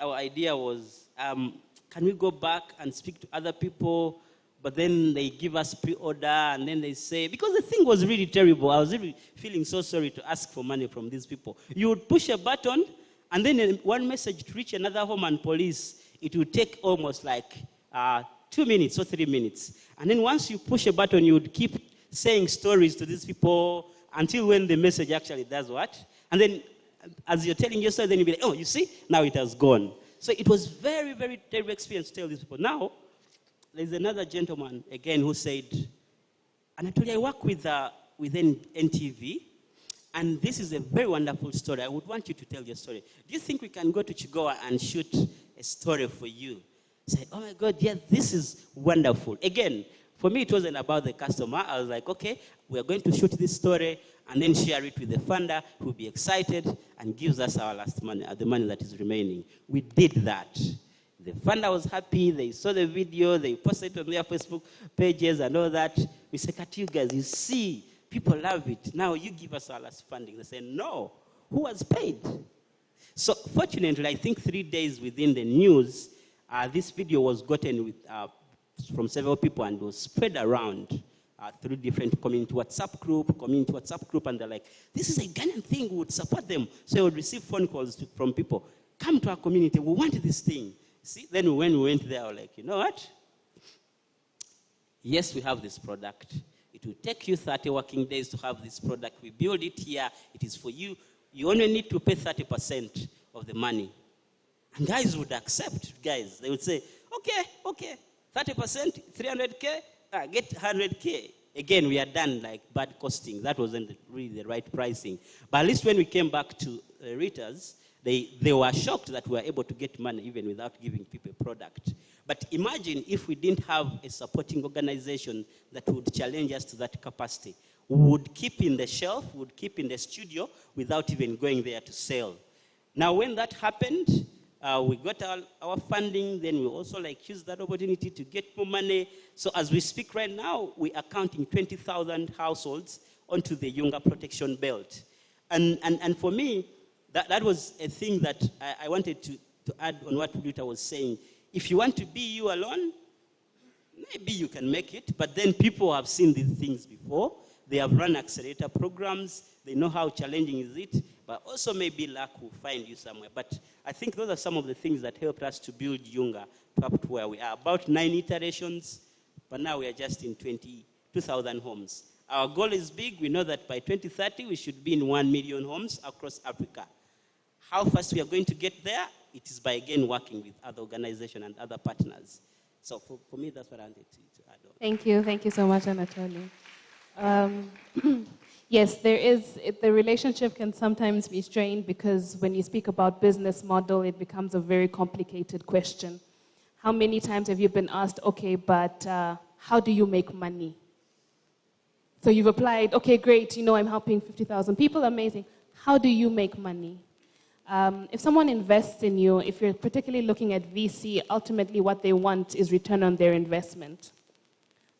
our idea was, can we go back and speak to other people? But then they give us pre-order, and then they say, because the thing was really terrible. I was really feeling so sorry to ask for money from these people. You would push a button, and then one message to reach another home and police, it would take almost like 2 minutes or 3 minutes. And then once you push a button, you would keep saying stories to these people until when the message actually does what? And then as you're telling your story, then you'll be like, oh, you see, now it has gone. So it was very, very terrible experience to tell these people. Now, there's another gentleman, again, who said, Anatoly, I work with NTV, and this is a very wonderful story. I would want you to tell your story. Do you think we can go to Chigowa and shoot a story for you? I said, oh my God, yeah, this is wonderful. Again, for me, it wasn't about the customer. I was like, okay, we're going to shoot this story and then share it with the funder who will be excited and gives us our last money, the money that is remaining. We did that. The funder was happy. They saw the video. They posted it on their Facebook pages and all that. We said, "Cut you guys, you see, people love it. Now you give us our last funding." They said, no. Who has paid? So fortunately, I think 3 days within the news, this video was gotten from several people and was spread around through different community WhatsApp group, and they're like, this is a Ugandan thing, we would support them. So I would receive phone calls from people, come to our community, we want this thing. See, then when we went there, I was like, you know what? Yes, we have this product. It will take you 30 working days to have this product. We build it here. It is for you. You only need to pay 30% of the money. And guys would accept, guys. They would say, okay, 30%, 300K, get 100K. Again, we are done like bad costing. That wasn't really the right pricing. But at least when we came back to readers, they were shocked that we were able to get money even without giving people a product. But imagine if we didn't have a supporting organization that would challenge us to that capacity. We would keep in the shelf, we would keep in the studio without even going there to sell. Now, when that happened, we got our funding, then we also used that opportunity to get more money. So as we speak right now, we are counting 20,000 households onto the Yunga protection belt. And for me, that was a thing that I wanted to add on what Luther was saying. If you want to be you alone, maybe you can make it, but then people have seen these things before. They have run accelerator programs. They know how challenging is it, but also maybe luck will find you somewhere. But I think those are some of the things that helped us to build Yunga up to where we are. About 9 iterations, but now we are just in 22,000 homes. Our goal is big. We know that by 2030, we should be in 1 million homes across Africa. How fast we are going to get there, it is by, again, working with other organizations and other partners. So for me, that's what I wanted to add on. Thank you. Thank you so much, Anatoly. Yes, the relationship can sometimes be strained because when you speak about business model, it becomes a very complicated question. How many times have you been asked, okay, but how do you make money? So you've applied, okay, great, I'm helping 50,000 people, amazing. How do you make money? If someone invests in you, if you're particularly looking at VC, ultimately what they want is return on their investment.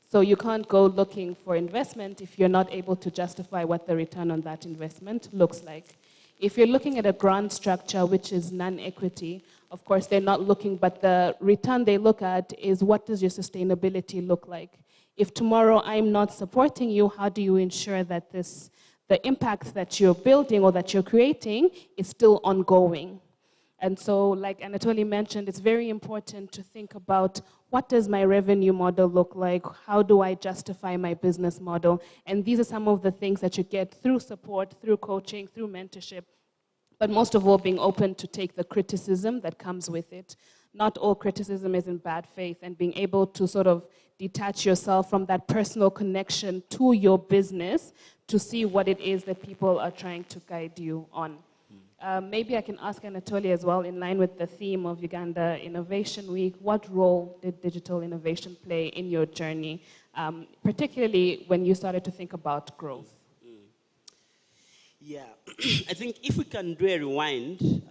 So you can't go looking for investment if you're not able to justify what the return on that investment looks like. If you're looking at a grant structure which is non-equity, of course they're not looking, but the return they look at is what does your sustainability look like? If tomorrow I'm not supporting you, how do you ensure that the impact that you're building or that you're creating is still ongoing? And so, like Anatoly mentioned, it's very important to think about what does my revenue model look like? How do I justify my business model? And these are some of the things that you get through support, through coaching, through mentorship, but most of all, being open to take the criticism that comes with it. Not all criticism is in bad faith, and being able to sort of detach yourself from that personal connection to your business to see what it is that people are trying to guide you on. Maybe I can ask Anatoly as well, in line with the theme of Uganda Innovation Week, what role did digital innovation play in your journey, particularly when you started to think about growth? Yeah, I think if we can do a rewind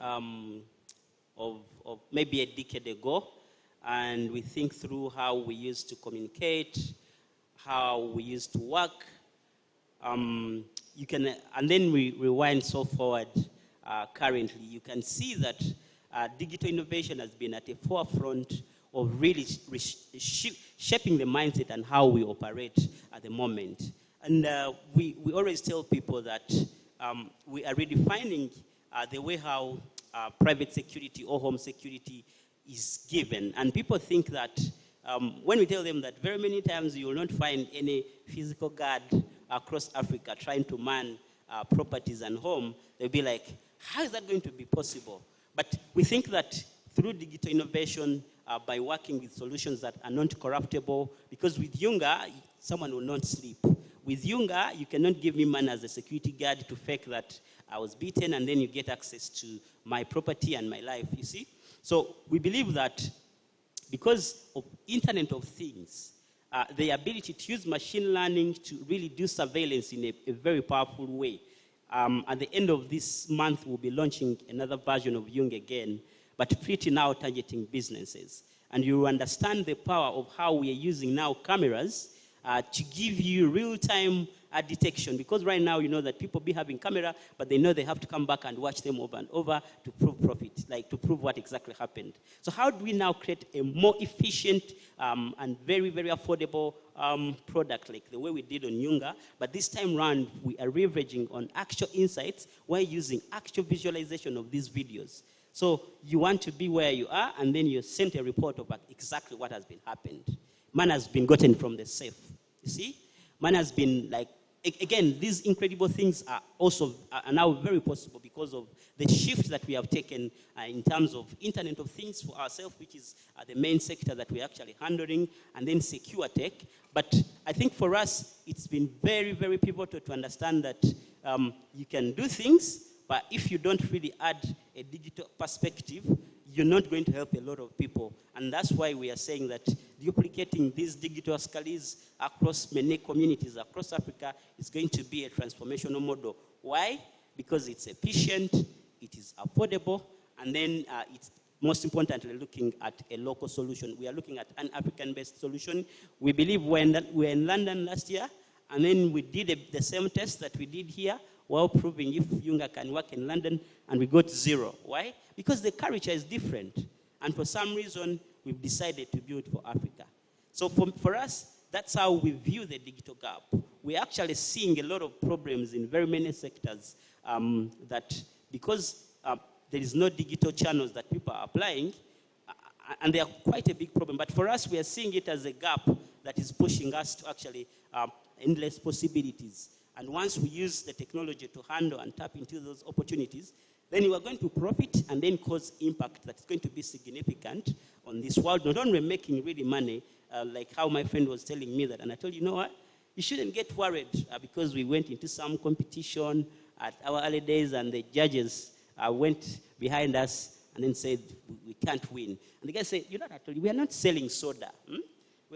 of maybe a decade ago, and we think through how we used to communicate, how we used to work, you can, and then we rewind so forward currently, you can see that digital innovation has been at the forefront of really shaping the mindset and how we operate at the moment. And we always tell people that we are redefining the way how private security or home security is given. And people think that when we tell them that very many times you will not find any physical guard across Africa trying to man properties and home, they'll be like, how is that going to be possible? But we think that through digital innovation, by working with solutions that are not corruptible, because with Yunga, someone will not sleep. With Yunga, you cannot give me money as a security guard to fake that I was beaten, and then you get access to my property and my life, you see? So we believe that because of Internet of Things, the ability to use machine learning to really do surveillance in a very powerful way. At the end of this month, we'll be launching another version of Yung again, but pretty now targeting businesses. And you understand the power of how we are using now cameras to give you real-time detection. Because right now, you know that people be having camera, but they know they have to come back and watch them over and over to prove profit, like to prove what exactly happened. So how do we now create a more efficient and very, very affordable product like the way we did on Yunga? But this time around, we are leveraging on actual insights while using actual visualization of these videos. So you want to be where you are, and then you send a report about exactly what has been happened. Man has been gotten from the safe, you see? Man has been like, again, these incredible things are also are now very possible because of the shift that we have taken in terms of Internet of Things for ourselves, which is the main sector that we're actually handling, and then secure tech. But I think for us, it's been very, very pivotal to understand that you can do things, but if you don't really add a digital perspective, you're not going to help a lot of people. And that's why we are saying that duplicating these digital skills across many communities across Africa is going to be a transformational model. Why? Because it's efficient, it is affordable, and then it's most importantly looking at a local solution. We are looking at an African-based solution. We believe we were in London last year, and then we did the same test that we did here, while proving if Yunga can work in London, and we got 0. Why? Because the culture is different. And for some reason, we've decided to build for Africa. So for us, that's how we view the digital gap. We're actually seeing a lot of problems in very many sectors that because there is no digital channels that people are applying, and they are quite a big problem. But for us, we are seeing it as a gap that is pushing us to actually endless possibilities. And once we use the technology to handle and tap into those opportunities, then we are going to profit and then cause impact that's going to be significant on this world, not only making really money, like how my friend was telling me that, and I told you, you know what, you shouldn't get worried because we went into some competition at our early days and the judges went behind us and then said, we can't win. And the guy said, you know what, I told you, we are not selling soda.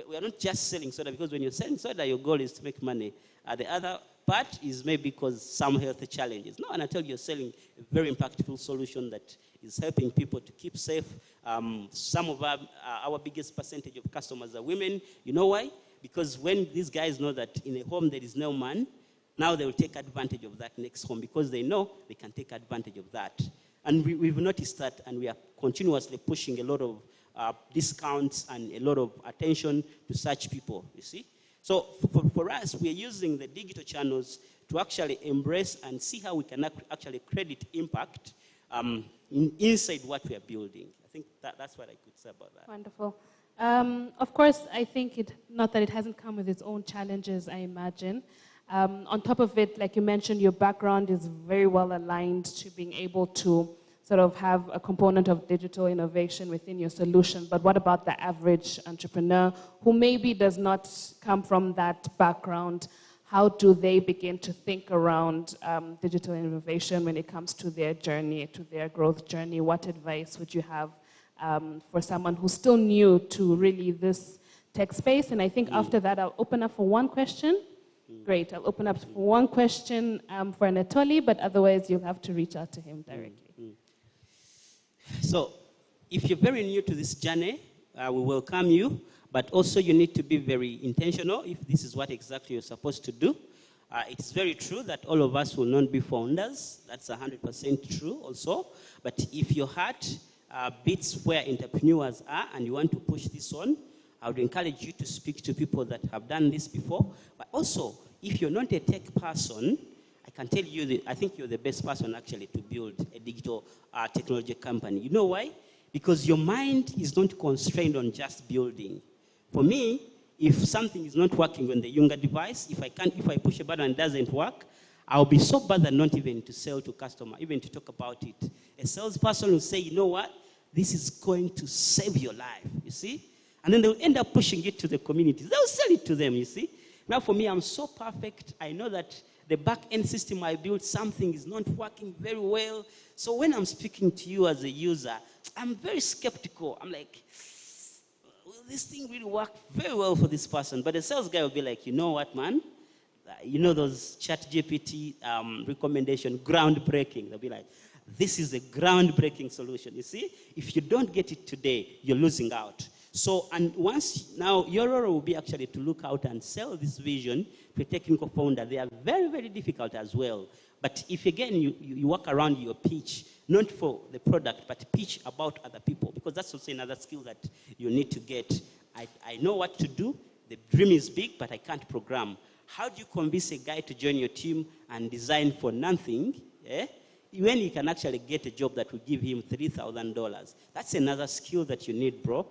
We are not just selling soda, because when you're selling soda, your goal is to make money. The other part is maybe because some health challenges. No, and I tell you, you're selling a very impactful solution that is helping people to keep safe. Some of our biggest percentage of customers are women. You know why? Because when these guys know that in a home there is no man, Now they will take advantage of that next home because they know they can take advantage of that. And we've noticed that, and we are continuously pushing a lot of discounts and a lot of attention to such people, you see. So for us, we are using the digital channels to actually embrace and see how we can actually credit impact inside what we are building. I think that's what I could say about that. Wonderful. Of course, I think not that it hasn't come with its own challenges, I imagine. On top of it, like you mentioned, your background is very well aligned to being able to sort of have a component of digital innovation within your solution. But what about the average entrepreneur who maybe does not come from that background? How do they begin to think around digital innovation when it comes to their journey, to their growth journey? What advice would you have for someone who's still new to really this tech space? And I think after that, I'll open up for one question. Great, I'll open up for one question for Anatoly, but otherwise you'll have to reach out to him directly. So, if you're very new to this journey, we welcome you, but also you need to be very intentional if this is what exactly you're supposed to do. It's very true that all of us will not be founders. That's 100% true also. But if your heart beats where entrepreneurs are and you want to push this on, I would encourage you to speak to people that have done this before. But also, if you're not a tech person, I can tell you that I think you're the best person actually to build a digital technology company. You know why? Because your mind is not constrained on just building. For me, if something is not working on the younger device, if I push a button and it doesn't work, I'll be so bothered not even to sell to customer, even to talk about it. A salesperson will say, you know what? This is going to save your life, you see? And then they'll end up pushing it to the community. They'll sell it to them, you see? Now for me, I'm so perfect. I know that the back-end system I built, something is not working very well. So when I'm speaking to you as a user, I'm very skeptical. I'm like, will this thing really work very well for this person? But the sales guy will be like, you know what, man? You know those ChatGPT recommendation, groundbreaking. They'll be like, this is a groundbreaking solution. You see, if you don't get it today, you're losing out. So, and once, now your role will be actually to look out and sell this vision to a technical founder. They are very, very difficult as well. But if again, you work around your pitch, not for the product, but pitch about other people, because that's also another skill that you need to get. I know what to do. The dream is big, but I can't program. How do you convince a guy to join your team and design for nothing, when you can actually get a job that will give him $3,000? That's another skill that you need, bro.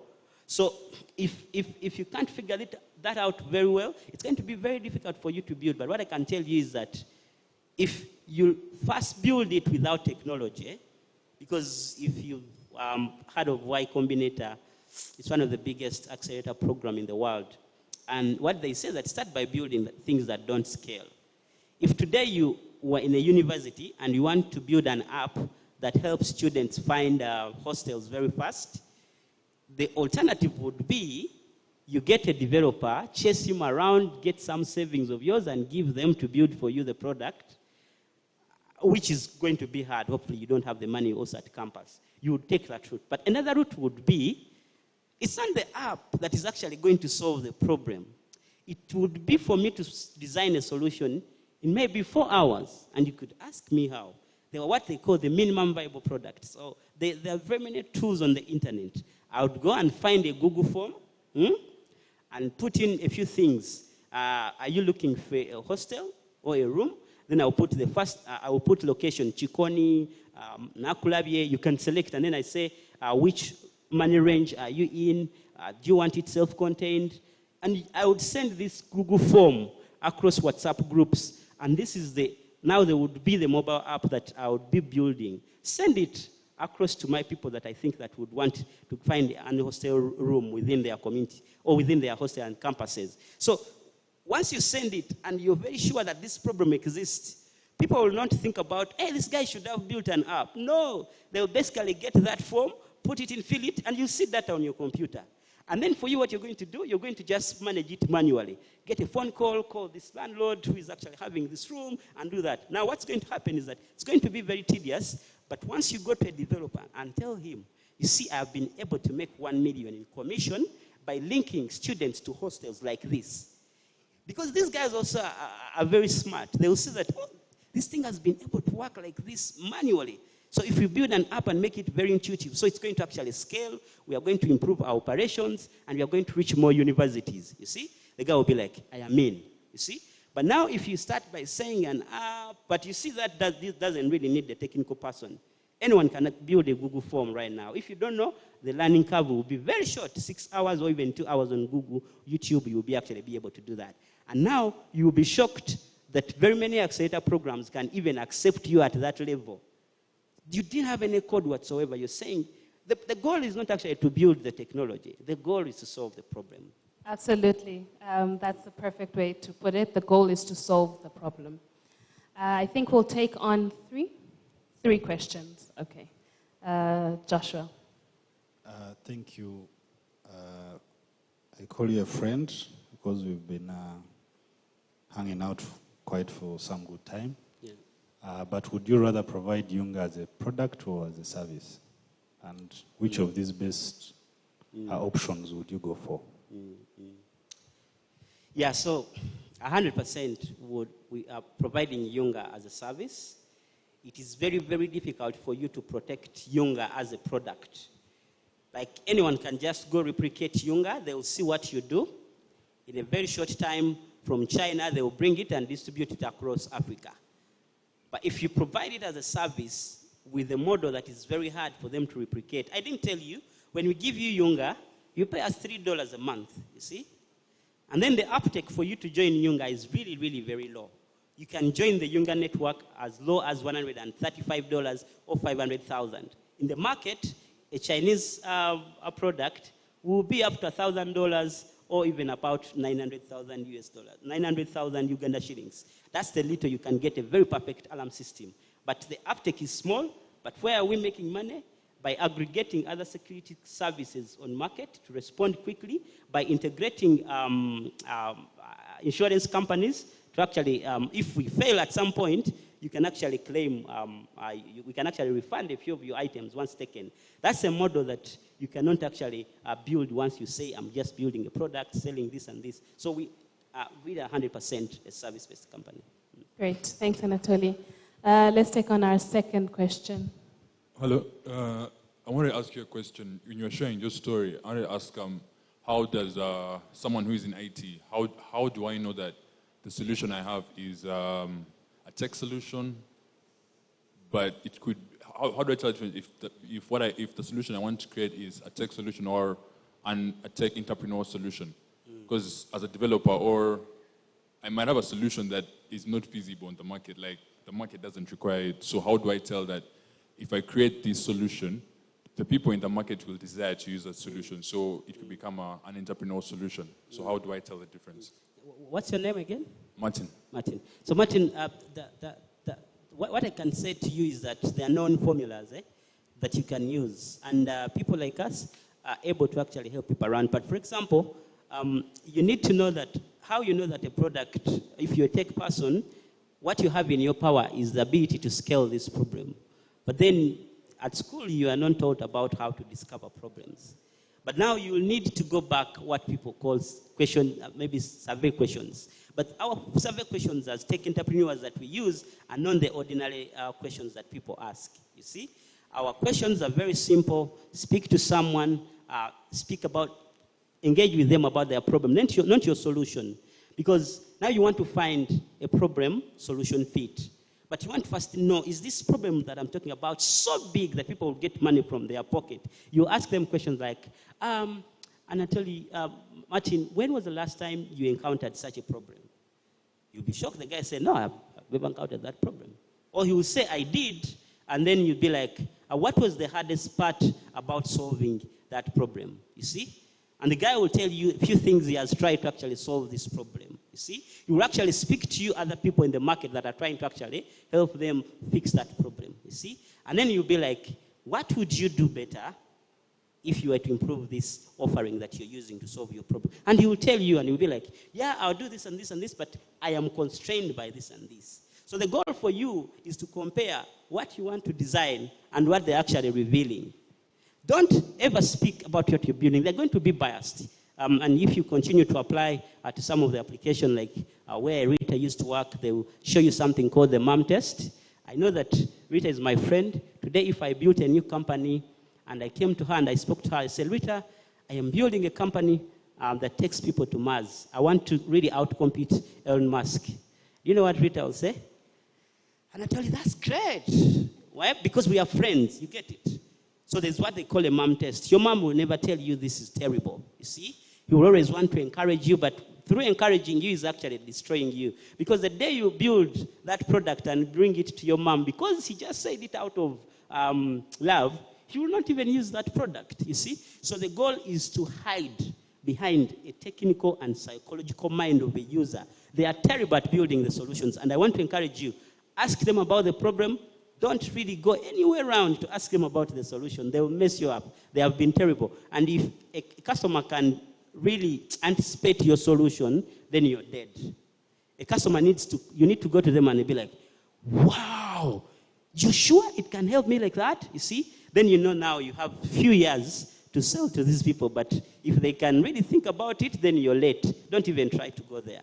So if you can't figure that out very well, it's going to be very difficult for you to build. But what I can tell you is that if you first build it without technology, because if you've heard of Y Combinator, it's one of the biggest accelerator programs in the world. And what they say that start by building things that don't scale. If today you were in a university and you want to build an app that helps students find hostels very fast, the alternative would be you get a developer, chase him around, get some savings of yours, and give them to build for you the product, which is going to be hard. Hopefully you don't have the money also at campus. You would take that route. But another route would be, it's not the app that is actually going to solve the problem. It would be for me to design a solution in maybe 4 hours, and you could ask me how. They are what they call the minimum viable product. So there are very many tools on the internet. I would go and find a Google form and put in a few things. Are you looking for a hostel or a room? Then I'll put I will put location, Chikoni, Nakulabye. You can select, and then I say, which money range are you in? Do you want it self-contained? And I would send this Google form across WhatsApp groups. And this is now there would be the mobile app that I would be building. Send it across to my people that I think that would want to find an hostel room within their community or within their hostel and campuses. So once you send it and you're very sure that this problem exists, people will not think about, hey, this guy should have built an app. No, they'll basically get that form, put it in, fill it, and you'll see that on your computer. And then for you, what you're going to do, you're going to just manage it manually. Get a phone call this landlord who is actually having this room, and do that. Now, what's going to happen is that it's going to be very tedious, but once you go to a developer and tell him, you see, I've been able to make 1 million in commission by linking students to hostels like this. Because these guys also are very smart. They will see that, oh, this thing has been able to work like this manually. So if we build an app and make it very intuitive, so it's going to actually scale, we are going to improve our operations, and we are going to reach more universities, you see? The guy will be like, I am in, you see? But now if you start by saying an app, but you see that this doesn't really need the technical person. Anyone can build a Google form right now. If you don't know, the learning curve will be very short, 6 hours or even 2 hours on Google, YouTube, you will be actually be able to do that. And now you will be shocked that very many accelerator programs can even accept you at that level. You didn't have any code whatsoever. You're saying the goal is not actually to build the technology. The goal is to solve the problem. Absolutely. That's the perfect way to put it. The goal is to solve the problem. I think we'll take on three questions. Okay. Joshua. Thank you. I call you a friend because we've been hanging out quite for some good time. Yeah. But would you rather provide Yunga as a product or as a service? And which of these best options would you go for? Yeah, so 100% we are providing Yunga as a service. It is very, very difficult for you to protect Yunga as a product. Like anyone can just go replicate Yunga, they will see what you do. In a very short time from China, they will bring it and distribute it across Africa. But if you provide it as a service with a model that is very hard for them to replicate, I didn't tell you, when we give you Yunga, you pay us $3 a month, you see? And then the uptake for you to join Yunga is really, really very low. You can join the Yunga network as low as $135 or $500,000. In the market, a Chinese product will be up to $1,000 or even about 900,000 US dollars, 900,000 Uganda shillings. That's the little you can get a very perfect alarm system. But the uptake is small, but where are we making money? By aggregating other security services on market to respond quickly, by integrating insurance companies to actually, if we fail at some point, you can actually claim, we can actually refund a few of your items once taken. That's a model that you cannot actually build once you say, I'm just building a product, selling this and this. So we are really 100% a service-based company. Great, thanks Anatoly. Let's take on our second question. Hello, I want to ask you a question. When you were sharing your story, I want to ask, how does someone who is in IT, how do I know that the solution I have is a tech solution, but it could, how do I tell if the solution I want to create is a tech solution or a tech entrepreneur solution? Because as a developer, or I might have a solution that is not feasible on the market, like the market doesn't require it. So how do I tell that if I create this solution, the people in the market will desire to use that solution, so it could become an entrepreneur solution? So how do I tell the difference? What's your name again? Martin. Martin. So Martin, what I can say to you is that there are known formulas that you can use, and people like us are able to actually help people around. But for example, you need to know that, how you know that a product, if you're a tech person, what you have in your power is the ability to scale this problem. But then at school, you are not taught about how to discover problems. But now you will need to go back what people call maybe survey questions. But our survey questions as tech entrepreneurs that we use are not the ordinary questions that people ask, you see? Our questions are very simple. Speak to someone, engage with them about their problem, not your solution. Because now you want to find a problem, solution fit. But you want to first know, is this problem that I'm talking about so big that people will get money from their pocket? You ask them questions like, Anatoly, Martin, when was the last time you encountered such a problem? You'll be shocked. The guy say, no, I've never encountered that problem. Or he will say, I did. And then you'll be like, what was the hardest part about solving that problem? You see? And the guy will tell you a few things he has tried to actually solve this problem. You see? He will actually speak to you, other people in the market that are trying to actually help them fix that problem. You see? And then you'll be like, what would you do better if you were to improve this offering that you're using to solve your problem? And he will tell you, and you'll be like, yeah, I'll do this and this and this, but I am constrained by this and this. So the goal for you is to compare what you want to design and what they're actually revealing. Don't ever speak about what you're building. They're going to be biased. And if you continue to apply to some of the applications, like where Rita used to work, they will show you something called the MAM test. I know that Rita is my friend. Today, if I built a new company and I came to her and I spoke to her, I said, Rita, I am building a company that takes people to Mars. I want to really outcompete Elon Musk. You know what Rita will say? And I tell you, that's great. Why? Because we are friends. You get it. So there's what they call a mom test. Your mom will never tell you this is terrible. You see? He will always want to encourage you, but through encouraging you is actually destroying you. Because the day you build that product and bring it to your mom, because he just said it out of love, he will not even use that product, you see? So the goal is to hide behind a technical and psychological mind of a user. They are terrible at building the solutions, and I want to encourage you. Ask them about the problem. Don't really go anywhere around to ask them about the solution. They will mess you up. They have been terrible. And if a customer can really anticipate your solution, then you're dead. A customer you need to go to them and be like, wow, you sure it can help me like that? You see? Then you know now you have a few years to sell to these people. But if they can really think about it, then you're late. Don't even try to go there.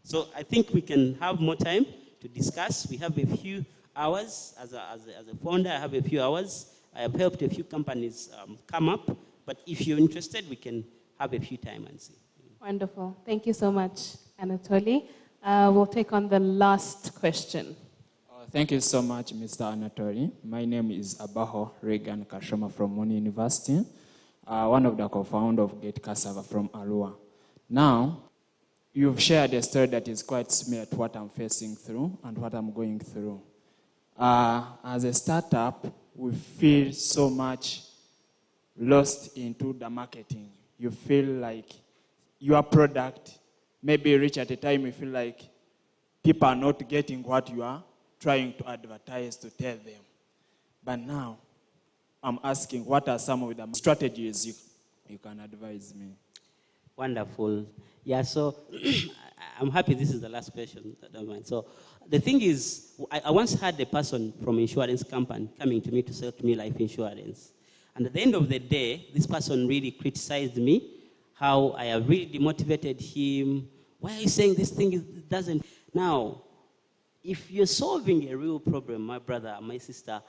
So I think we can have more time to discuss. We have a few hours. As a founder, I have a few hours. I have helped a few companies come up. But if you're interested, we can have a few time and see. Wonderful. Thank you so much, Anatoly. We'll take on the last question. Thank you so much, Mr. Anatoly. My name is Abaho Regan Kashoma from Moni University, one of the co-founders of Get Cassava from Arua. Now, you've shared a story that is quite similar to what I'm facing through and what I'm going through. As a startup, we feel so much lost into the marketing. You feel like your product, maybe reach at a time you feel like people are not getting what you are trying to advertise to tell them. But now, I'm asking, what are some of the strategies you can advise me? Wonderful. Yeah, so I'm happy this is the last question. I don't mind. So the thing is, I once had a person from insurance company coming to me to sell to me life insurance. And at the end of the day, this person really criticized me, how I have really demotivated him. Why are you saying this thing doesn't? Now, if you're solving a real problem, my brother, my sister,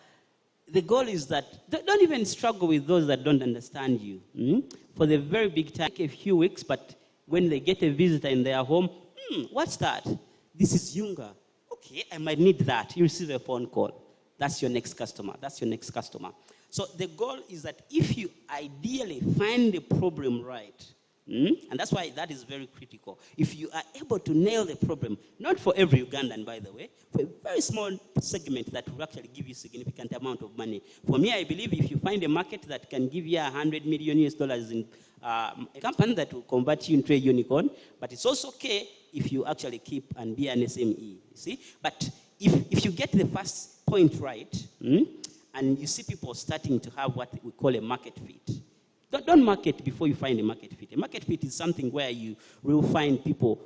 the goal is that don't even struggle with those that don't understand you. For the very big time, take a few weeks, but when they get a visitor in their home, what's that? This is Yunga. Okay, I might need that. You receive a phone call. That's your next customer. That's your next customer. So the goal is that if you ideally find the problem right, and that's why that is very critical. If you are able to nail the problem, not for every Ugandan, by the way, for a very small segment that will actually give you significant amount of money. For me, I believe if you find a market that can give you $100 million in a company that will convert you into a unicorn, but it's also okay if you actually keep and be an SME, you see? But if you get the first point right, and you see people starting to have what we call a market fit. Don't market before you find a market fit. A market fit is something where you will find people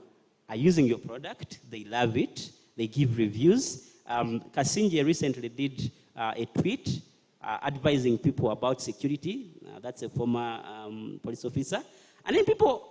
are using your product, they love it, they give reviews. Kasinje recently did a tweet advising people about security. That's a former police officer. And then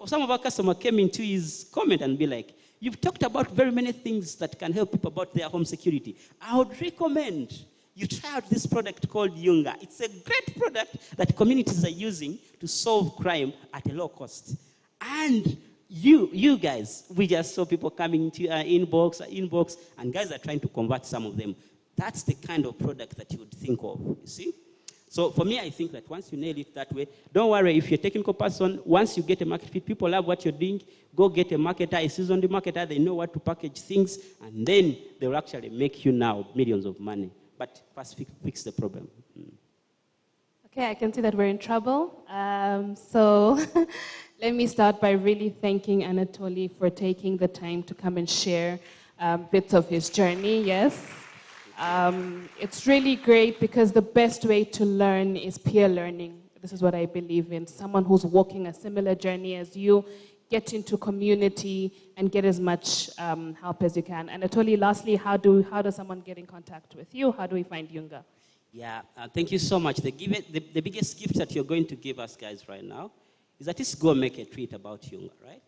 some of our customers came into his comment and be like, you've talked about very many things that can help people about their home security. I would recommend you try out this product called Yunga. It's a great product that communities are using to solve crime at a low cost. And you guys, we just saw people coming to our inbox, and guys are trying to convert some of them. That's the kind of product that you would think of, you see? So for me, I think that once you nail it that way, don't worry, if you're a technical person, once you get a market fit, people love what you're doing, go get a marketer, a seasoned marketer, they know what to package things, and then they will actually make you now millions of money. But first fix the problem. Okay, I can see that we're in trouble. So let me start by really thanking Anatoly for taking the time to come and share bits of his journey, yes. It's really great because the best way to learn is peer learning. This is what I believe in. Someone who's walking a similar journey as you, get into community and get as much help as you can. Anatoly, lastly, how does someone get in contact with you? How do we find Yunga? Yeah, thank you so much. The biggest gift that you're going to give us guys right now is at least go make a tweet about Yunga, right?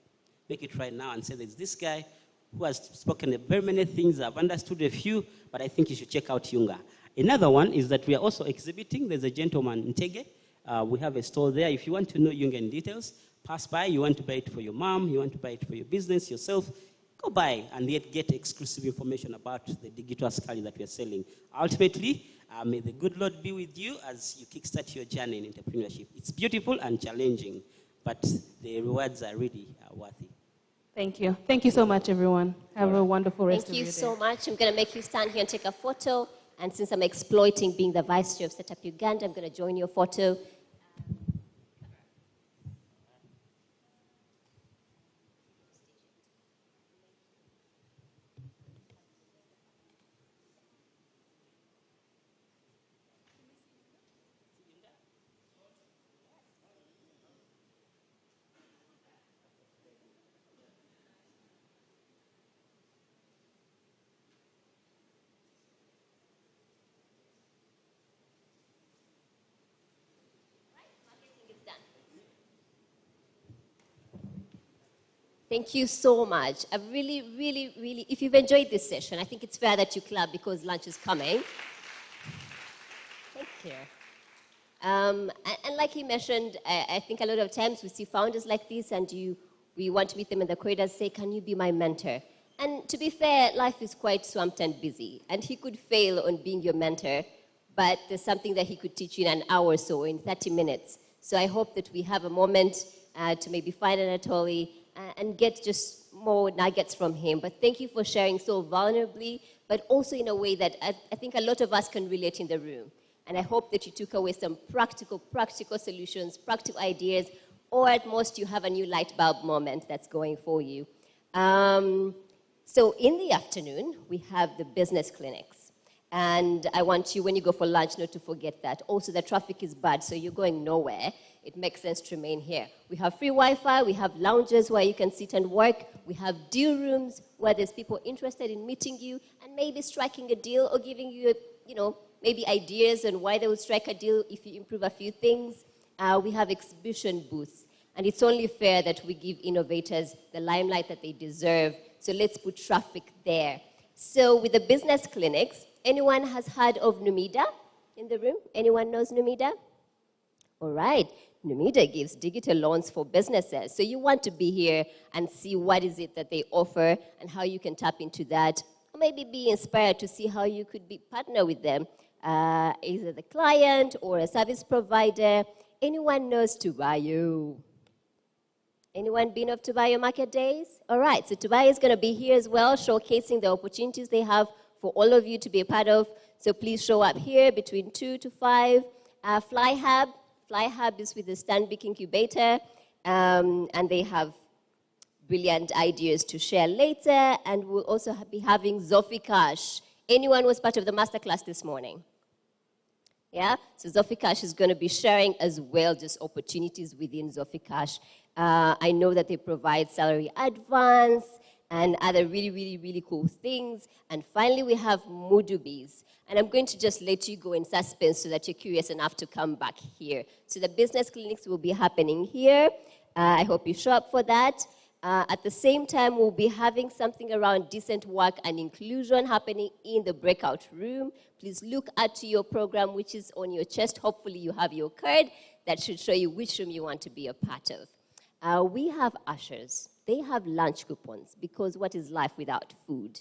Make it right now and say there's this guy who has spoken very many things. I've understood a few, but I think you should check out Yunga. Another one is that we are also exhibiting. There's a gentleman, Ntege. We have a store there. If you want to know Yunga in details, pass by. You want to buy it for your mom, you want to buy it for your business, yourself, go buy and yet get exclusive information about the digital scully that we are selling. Ultimately, may the good Lord be with you as you kickstart your journey in entrepreneurship. It's beautiful and challenging, but the rewards are really worthy. Thank you. Thank you so much, everyone. Have a wonderful rest of your day. Thank you so much. I'm going to make you stand here and take a photo. And since I'm exploiting being the Vice Chair of Setup Uganda, I'm going to join your photo. Thank you so much. I really, if you've enjoyed this session, I think it's fair that you clap because lunch is coming. Thank you. And like he mentioned, I think a lot of times we see founders like this and we want to meet them in the corridors, say, can you be my mentor? And to be fair, life is quite swamped and busy. And he could fail on being your mentor, but there's something that he could teach you in an hour or so, in 30 minutes. So I hope that we have a moment to maybe find Anatoly and get just more nuggets from him. But thank you for sharing so vulnerably, but also in a way that I think a lot of us can relate in the room. And I hope that you took away some practical solutions, practical ideas, or at most you have a new light bulb moment that's going for you. So in the afternoon, we have the business clinics. And I want you, when you go for lunch, not to forget that. Also, the traffic is bad, so you're going nowhere. It makes sense to remain here. We have free Wi-Fi, we have lounges where you can sit and work, we have deal rooms where there's people interested in meeting you and maybe striking a deal or giving you, maybe ideas on why they would strike a deal if you improve a few things. We have exhibition booths, and it's only fair that we give innovators the limelight that they deserve, so let's put traffic there. So with the business clinics, anyone has heard of Numida in the room? Anyone knows Numida? All right. Numida gives digital loans for businesses. So you want to be here and see what is it that they offer and how you can tap into that. Or maybe be inspired to see how you could partner with them, either the client or a service provider. Anyone knows Tubayo? Anyone been of Tubayo Market Days? All right, so Tubayo is going to be here as well, showcasing the opportunities they have for all of you to be a part of. So please show up here between 2 to 5. Fly Hub is with the Stanbic Incubator, and they have brilliant ideas to share later, and we'll also be having Zofi Cash. Anyone was part of the masterclass this morning? Yeah? So Zofi Cash is going to be sharing as well just opportunities within Zofi Cash. I know that they provide salary advance and other really cool things. And finally, we have Mudubies. And I'm going to just let you go in suspense so that you're curious enough to come back here. So the business clinics will be happening here. I hope you show up for that. At the same time, we'll be having something around decent work and inclusion happening in the breakout room. Please look at your program, which is on your chest. Hopefully, you have your card that should show you which room you want to be a part of. We have ushers. They have lunch coupons because what is life without food?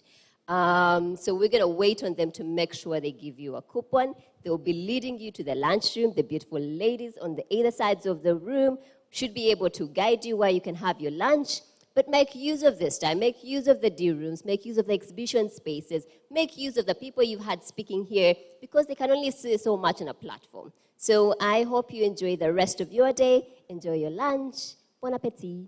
So we're going to wait on them to make sure they give you a coupon. They'll be leading you to the lunchroom. The beautiful ladies on the either sides of the room should be able to guide you where you can have your lunch. But make use of this time. Make use of the deal rooms. Make use of the exhibition spaces. Make use of the people you've had speaking here because they can only say so much on a platform. So I hope you enjoy the rest of your day. Enjoy your lunch. Bon appétit.